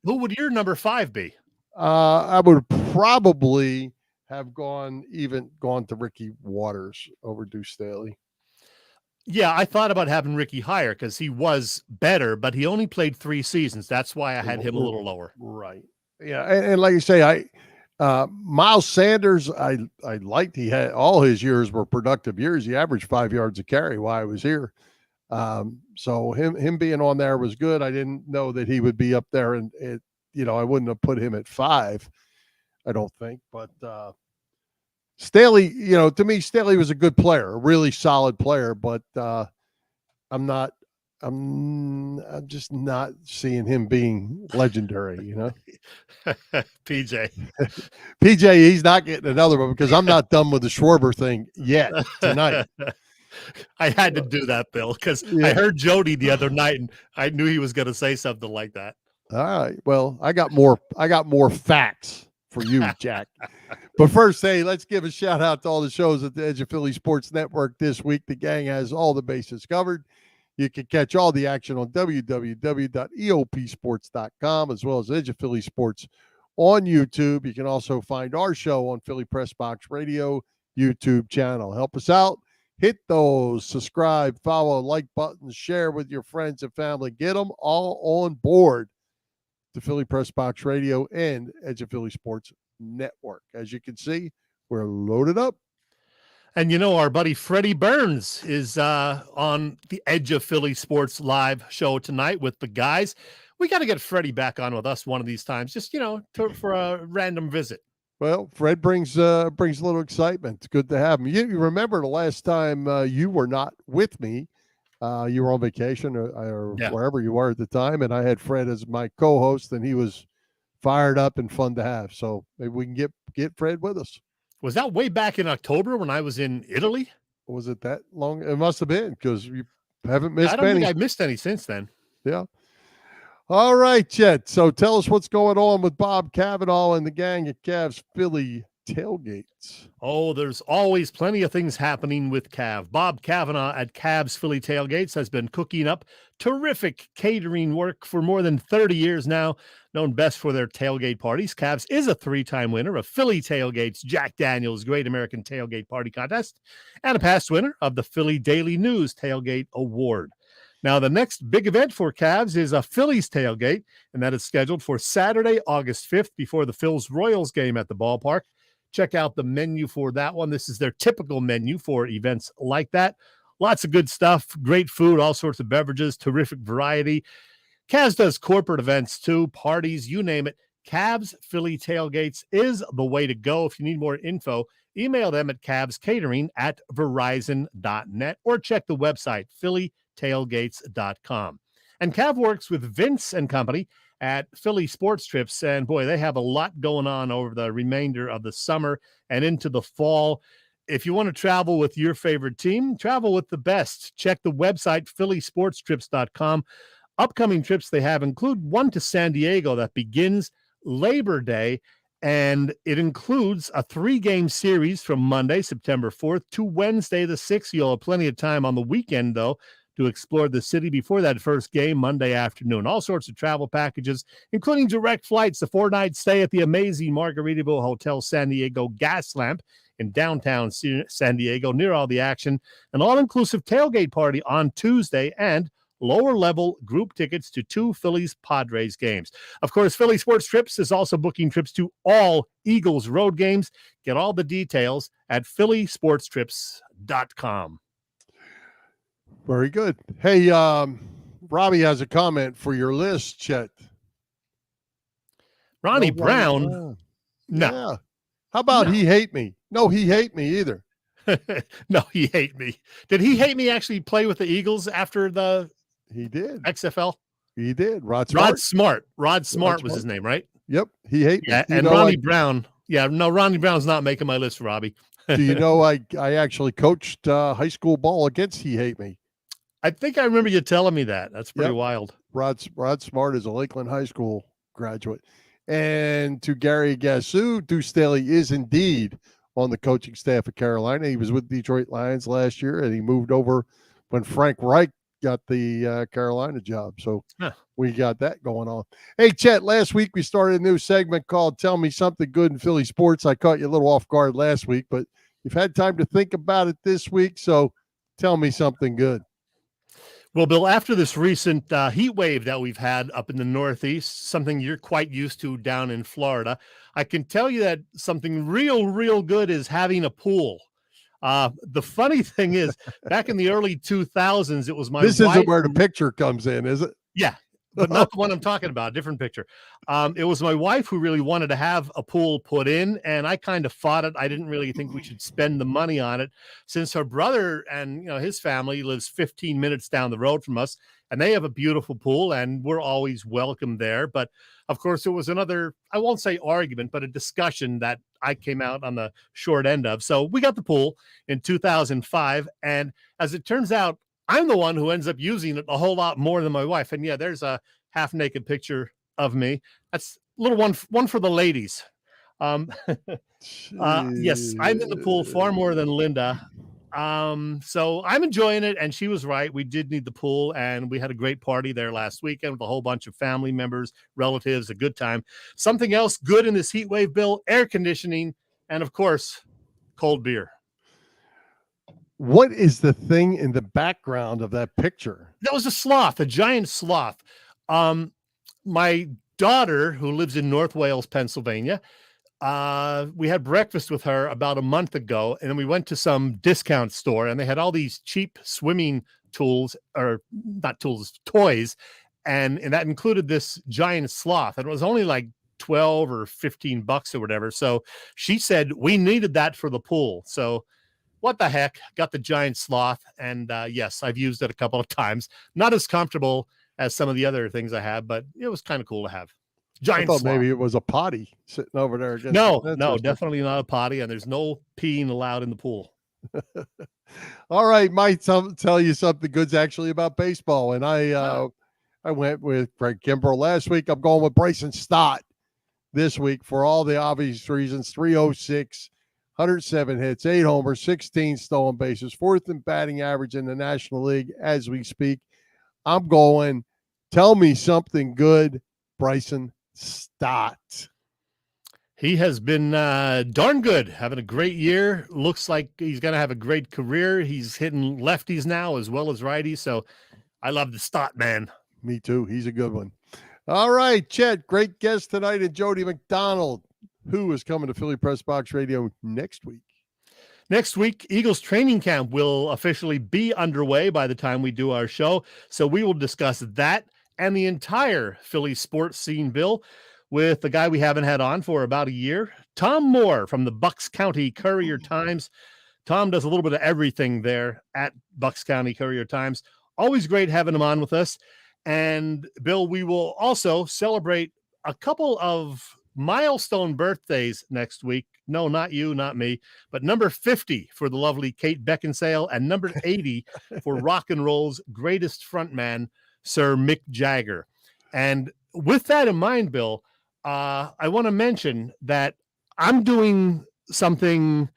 who would your number 5 be? I would probably have gone to Ricky Waters over Deuce Staley. Yeah, I thought about having Ricky higher because he was better, but he only played 3 seasons. That's why I had him a little lower. Right. Yeah, and like you say, Miles Sanders, I liked. He had all his years were productive years. He averaged 5 yards a carry while I was here. So him being on there was good. I didn't know that he would be up there, and I wouldn't have put him at 5. I don't think, but Staley, to me, Staley was a good player, a really solid player, but I'm just not seeing him being legendary, PJ, he's not getting another one because I'm not done with the Schwarber thing yet tonight. I had to do that, Bill, because I heard Jody the other night, and I knew he was going to say something like that. All right. Well, I got more facts for you, Jack. But first, hey, let's give a shout out to all the shows at the Edge of Philly Sports Network this week. The gang has all the bases covered. You can catch all the action on www.eopsports.com as well as Edge of Philly Sports on YouTube. You can also find our show on Philly Press Box Radio YouTube channel. Help us out. Hit those subscribe, follow, like buttons, share with your friends and family. Get them all on board to Philly Press Box Radio and Edge of Philly Sports Network. As you can see, we're loaded up. And our buddy Freddie Burns is on the Edge of Philly Sports live show tonight with the guys. We got to get Freddie back on with us one of these times, just, for a random visit. Well, Fred brings a little excitement. It's good to have him. You remember the last time you were not with me. You were on vacation or wherever you were at the time, and I had Fred as my co-host, and he was fired up and fun to have. So maybe we can get Fred with us. Was that way back in October when I was in Italy? Was it that long? It must have been, because you haven't missed I don't any. think I missed any since then. Yeah. All right, Chet. So tell us what's going on with Bob Cavanaugh and the gang at Cavs Philly tailgates. Oh, there's always plenty of things happening with Cav. Bob Cavanaugh at Cavs Philly tailgates has been cooking up terrific catering work for more than 30 years now, known best for their tailgate parties. Cavs is a 3-time winner of Philly Tailgate's Jack Daniels Great American Tailgate Party Contest and a past winner of the Philly Daily News Tailgate Award. Now, the next big event for Cavs is a Phillies tailgate, and that is scheduled for Saturday, August 5th, before the Phils-Royals game at the ballpark. Check out the menu for that one. This is their typical menu for events like that. Lots of good stuff, great food, all sorts of beverages, terrific variety. Cavs does corporate events too, parties, you name it. Cavs Philly Tailgates is the way to go. If you need more info, email them at cavscatering@verizon.net or check the website, phillytailgates.com. And Cav works with Vince and Company at Philly Sports Trips, and boy, they have a lot going on over the remainder of the summer and into the fall. If you want to travel with your favorite team, travel with the best. Check the website, phillysportstrips.com. Upcoming trips they have include one to San Diego that begins Labor Day, and it includes a 3-game series from Monday, September 4th, to Wednesday, the 6th. You'll have plenty of time on the weekend, though, to explore the city before that first game Monday afternoon. All sorts of travel packages, including direct flights, a 4-night stay at the amazing Margaritaville Hotel San Diego Gas Lamp in downtown San Diego, near all the action, an all-inclusive tailgate party on Tuesday, and lower-level group tickets to 2 Phillies Padres games. Of course, Philly Sports Trips is also booking trips to all Eagles road games. Get all the details at phillysportstrips.com. Very good. Hey, Robbie has a comment for your list, Chet. Ronnie Brown? No. Yeah. How about he hate me? No, he hate me either. No, he hate me. Did he hate me actually play with the Eagles after the He did. XFL? He did. Rod Smart was his name, right? Yep. He hate me. And Ronnie Brown. Yeah, no, Ronnie Brown's not making my list, Robbie. Do you know I actually coached high school ball against He Hate Me? I think I remember you telling me that. That's pretty wild. Rod Smart is a Lakeland High School graduate. And to Gary Gassou, Deuce Staley is indeed on the coaching staff of Carolina. He was with Detroit Lions last year, and he moved over when Frank Reich got the Carolina job. So we got that going on. Hey, Chet, last week we started a new segment called Tell Me Something Good in Philly Sports. I caught you a little off guard last week, but you've had time to think about it this week, so tell me something good. Well, Bill, after this recent heat wave that we've had up in the Northeast, something you're quite used to down in Florida, I can tell you that something real good is having a pool. The funny thing is, back in the early 2000s, it was my This wife isn't where the picture comes in, is it? Yeah, but not the one I'm talking about, different picture. It was my wife who really wanted to have a pool put in, and I kind of fought it. I didn't really think we should spend the money on it, since her brother and his family lives 15 minutes down the road from us, and they have a beautiful pool, and we're always welcome there. But of course, it was another, I won't say argument, but a discussion that I came out on the short end of. So we got the pool in 2005, and as it turns out, I'm the one who ends up using it a whole lot more than my wife. And yeah, there's a half-naked picture of me. That's a little one for the ladies. Yes, I'm in the pool far more than Linda. So I'm enjoying it, and she was right. We did need the pool, and we had a great party there last weekend with a whole bunch of family members, relatives, a good time. Something else good in this heat wave, Bill, air conditioning, and of course, cold beer. What is the thing in the background of that picture? That was a sloth, a giant sloth. My daughter, who lives in North Wales, Pennsylvania, we had breakfast with her about a month ago, and then we went to some discount store, and they had all these cheap swimming tools, or not tools, toys, and that included this giant sloth, and it was only like 12 or 15 bucks or whatever. So she said we needed that for the pool. So what the heck, got the giant sloth, and yes, I've used it a couple of times. Not as comfortable as some of the other things I have, but it was kind of cool to have. Giant I thought sloth. maybe it was a potty sitting over there against No, the fence no, or something. definitely not a potty, and there's no peeing allowed in the pool. All right, might tell you something good's actually about baseball, and I went with Greg Kimbrell last week. I'm going with Bryson Stott this week for all the obvious reasons. 306, 107 hits, 8 homers, 16 stolen bases, 4th in batting average in the National League as we speak. I'm going, tell me something good, Bryson Stott. He has been darn good, having a great year. Looks like he's going to have a great career. He's hitting lefties now as well as righties, so I love the Stott, man. Me too. He's a good one. All right, Chet, great guest tonight, and Jody McDonald, who is coming to Philly Press Box Radio next week. Next week, Eagles training camp will officially be underway by the time we do our show, so we will discuss that and the entire Philly sports scene, Bill, with the guy we haven't had on for about a year, Tom Moore from the Bucks County Courier-Times. Tom does a little bit of everything there at Bucks County Courier-Times. Always great having him on with us. And, Bill, we will also celebrate a couple of milestone birthdays next week. No, not you, not me, but number 50 for the lovely Kate Beckinsale and number 80 for rock and roll's greatest frontman, Sir Mick Jagger. And with that in mind, Bill, I want to mention that I'm doing something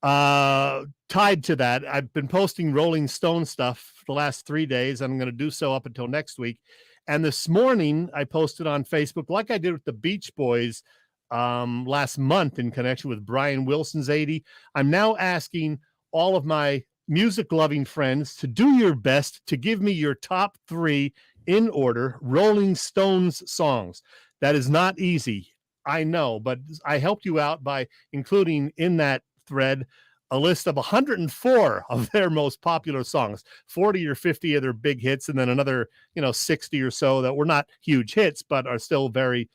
tied to that. I've been posting Rolling Stone stuff for the last 3 days. I'm going to do so up until next week. And this morning I posted on Facebook, like I did with the Beach Boys last month in connection with Brian Wilson's 80. I'm now asking all of my music-loving friends to do your best to give me your top 3 in order Rolling Stones songs. That is not easy, I know, but I helped you out by including in that thread a list of 104 of their most popular songs, 40 or 50 of their big hits, and then another, 60 or so that were not huge hits, but are still very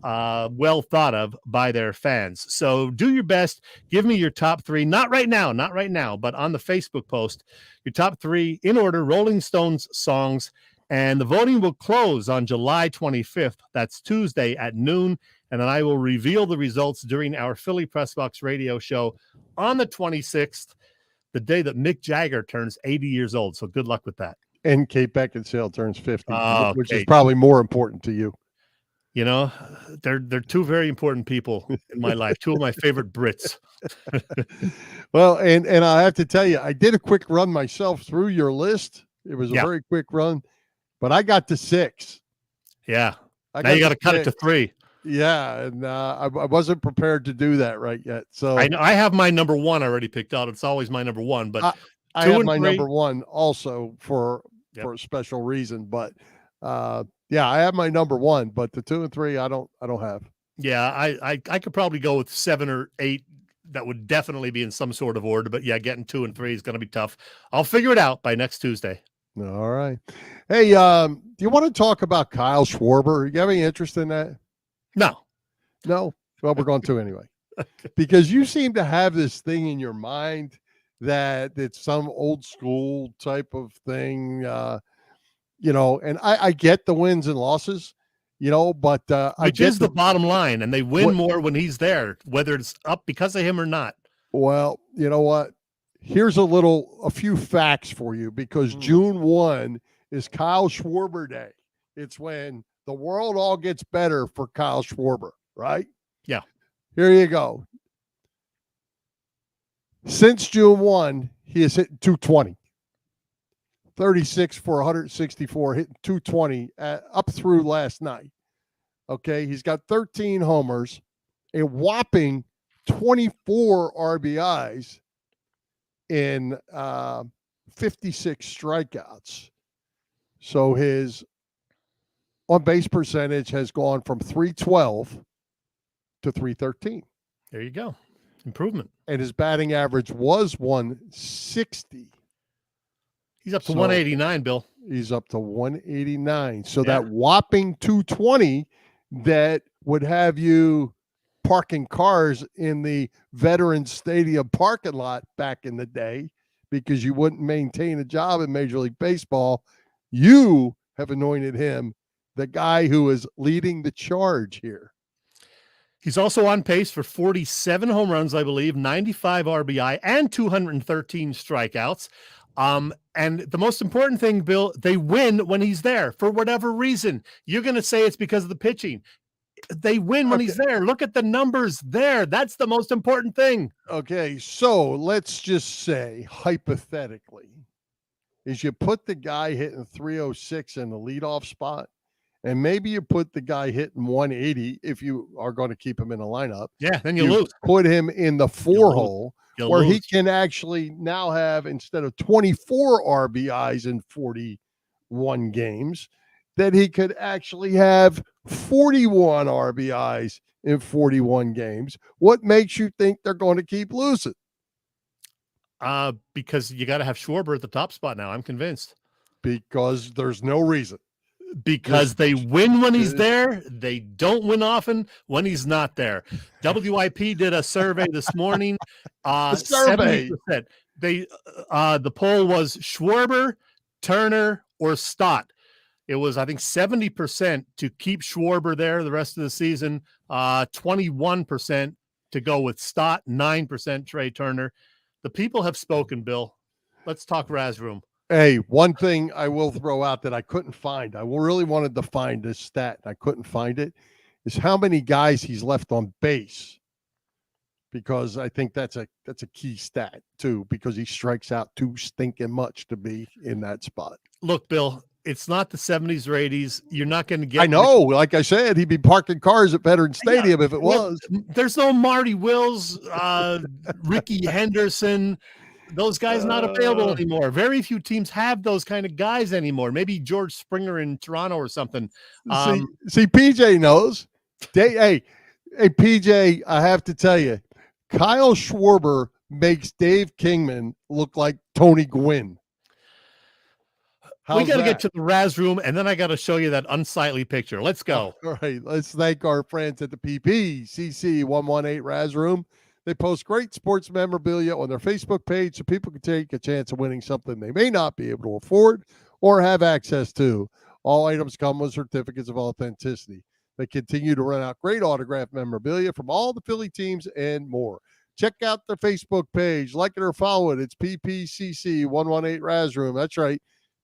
well thought of by their fans. So do your best. Give me your top 3, not right now, but on the Facebook post, your top 3 in order Rolling Stones songs. And the voting will close on July 25th. That's Tuesday at noon. And then I will reveal the results during our Philly Press Box radio show on the 26th, the day that Mick Jagger turns 80 years old. So good luck with that. And Kate Beckinsale turns 50, which Kate is probably more important to you. They're 2 very important people in my life, 2 of my favorite Brits. Well, and I have to tell you, I did a quick run myself through your list. It was a very quick run, but I got to 6. Yeah. Now you got to cut it to 3. Yeah, and I wasn't prepared to do that right yet. So I have my number 1 already picked out. It's always my number 1, but I have my number 1 also for a special reason. But yeah, I have my number 1, but the 2 and 3 I don't have. Yeah, I could probably go with 7 or 8. That would definitely be in some sort of order. But yeah, getting 2 and 3 is going to be tough. I'll figure it out by next Tuesday. All right. Hey, do you want to talk about Kyle Schwarber? You have any interest in that? No. Well, we're going to anyway, because you seem to have this thing in your mind that it's some old school type of thing, and I get the wins and losses, but which is the bottom line, and they win more when he's there, whether it's up because of him or not. Well, you know what? Here's a few facts for you, because June 1 is Kyle Schwarber Day. It's when the world all gets better for Kyle Schwarber, right? Yeah. Here you go. Since June 1, he has hit 220. 36 for 164, hitting 220 up through last night. Okay, he's got 13 homers, a whopping 24 RBIs in 56 strikeouts. So his on-base percentage has gone from 312 to 313. There you go. Improvement. And his batting average was 160. He's up to 189, Bill. He's up to 189. So that whopping 220 that would have you parking cars in the Veterans Stadium parking lot back in the day because you wouldn't maintain a job in Major League Baseball, you have anointed him the guy who is leading the charge here. He's also on pace for 47 home runs, I believe, 95 RBI, and 213 strikeouts. And the most important thing, Bill, they win when he's there for whatever reason. You're going to say it's because of the pitching. They win when he's there. Look at the numbers there. That's the most important thing. Okay, so let's just say, hypothetically, is you put the guy hitting 306 in the leadoff spot, and maybe you put the guy hitting 180 if you are going to keep him in the lineup. Yeah, then you lose. Put him in the four hole where he can actually now have, instead of 24 RBIs in 41 games, that he could actually have 41 RBIs in 41 games. What makes you think they're going to keep losing? Because you got to have Schwarber at the top spot now. I'm convinced. Because there's no reason. Because they win when he's there. They don't win often when he's not there. WIP did a survey this morning. 70%. The poll was Schwarber, Turner, or Stott. It was, I think, 70% to keep Schwarber there the rest of the season, 21% to go with Stott, 9% Trey Turner. The people have spoken, Bill. Let's talk Raz Room. Hey, one thing I will throw out that I couldn't find, I really wanted to find this stat, and I couldn't find it, is how many guys he's left on base. Because I think that's a key stat, too, because he strikes out too stinking much to be in that spot. Look, Bill, it's not the 70s or 80s. You're not going to get... I know. Like I said, he'd be parking cars at Veterans Stadium if it was. There's no Marty Wills, Ricky Henderson... Those guys not available anymore. Very few teams have those kind of guys anymore. Maybe George Springer in Toronto or something. See, PJ knows. Hey, PJ, I have to tell you, Kyle Schwarber makes Dave Kingman look like Tony Gwynn. We got to get to the Raz Room, and then I got to show you that unsightly picture. Let's go. All right, let's thank our friends at the PPCC 118 Raz Room. They post great sports memorabilia on their Facebook page so people can take a chance of winning something they may not be able to afford or have access to. All items come with certificates of authenticity. They continue to run out great autographed memorabilia from all the Philly teams and more. Check out their Facebook page. Like it or follow it. It's PPCC 118 Raz Room. That's right.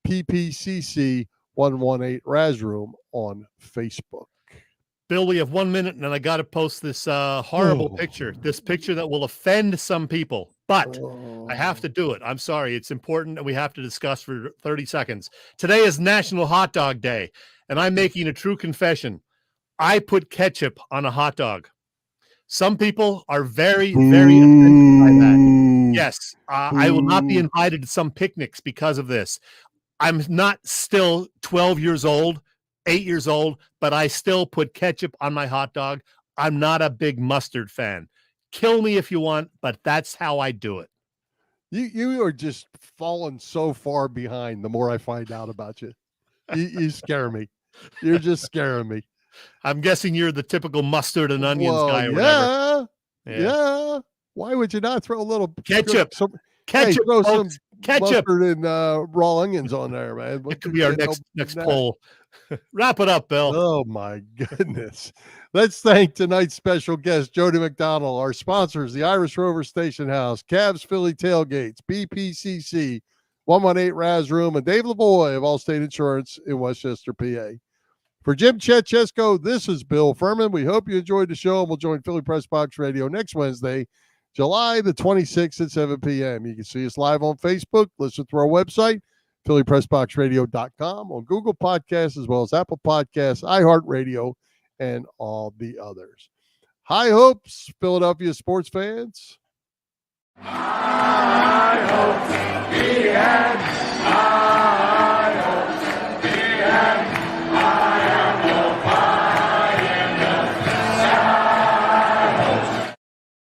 PPCC 118 Raz Room on Facebook. Bill, we have 1 minute, and I got to post this horrible picture, this picture that will offend some people, but I have to do it. I'm sorry. It's important, and we have to discuss for 30 seconds. Today is National Hot Dog Day, and I'm making a true confession. I put ketchup on a hot dog. Some people are very, very offended by that. Yes, I will not be invited to some picnics because of this. I'm not still 12 years old. 8 years old, but I still put ketchup on my hot dog. I'm not a big mustard fan. Kill me if you want, but that's how I do it. You are just falling so far behind the more I find out about you. You scare me. You're just scaring me. I'm guessing you're the typical mustard and onions guy or whatever. Yeah. Why would you not throw a little ketchup? Ketchup, throw some ketchup mustard and raw onions on there, man. It could be our next poll. Wrap it up, Bill. Oh my goodness. Let's thank tonight's special guest, Jody McDonald, our sponsors, the Irish Rover Station House, Cavs Philly Tailgates, BPCC, 118 Raz Room, and Dave Lavoie of Allstate Insurance in Westchester, PA. For Jim Chet Chesko, this is Bill Furman. We hope you enjoyed the show, and we'll join Philly Press Box Radio next Wednesday. July the 26th at 7 p.m. You can see us live on Facebook, listen through our website, PhillyPressBoxRadio.com, on Google Podcasts, as well as Apple Podcasts, iHeartRadio, and all the others. High hopes, Philadelphia sports fans.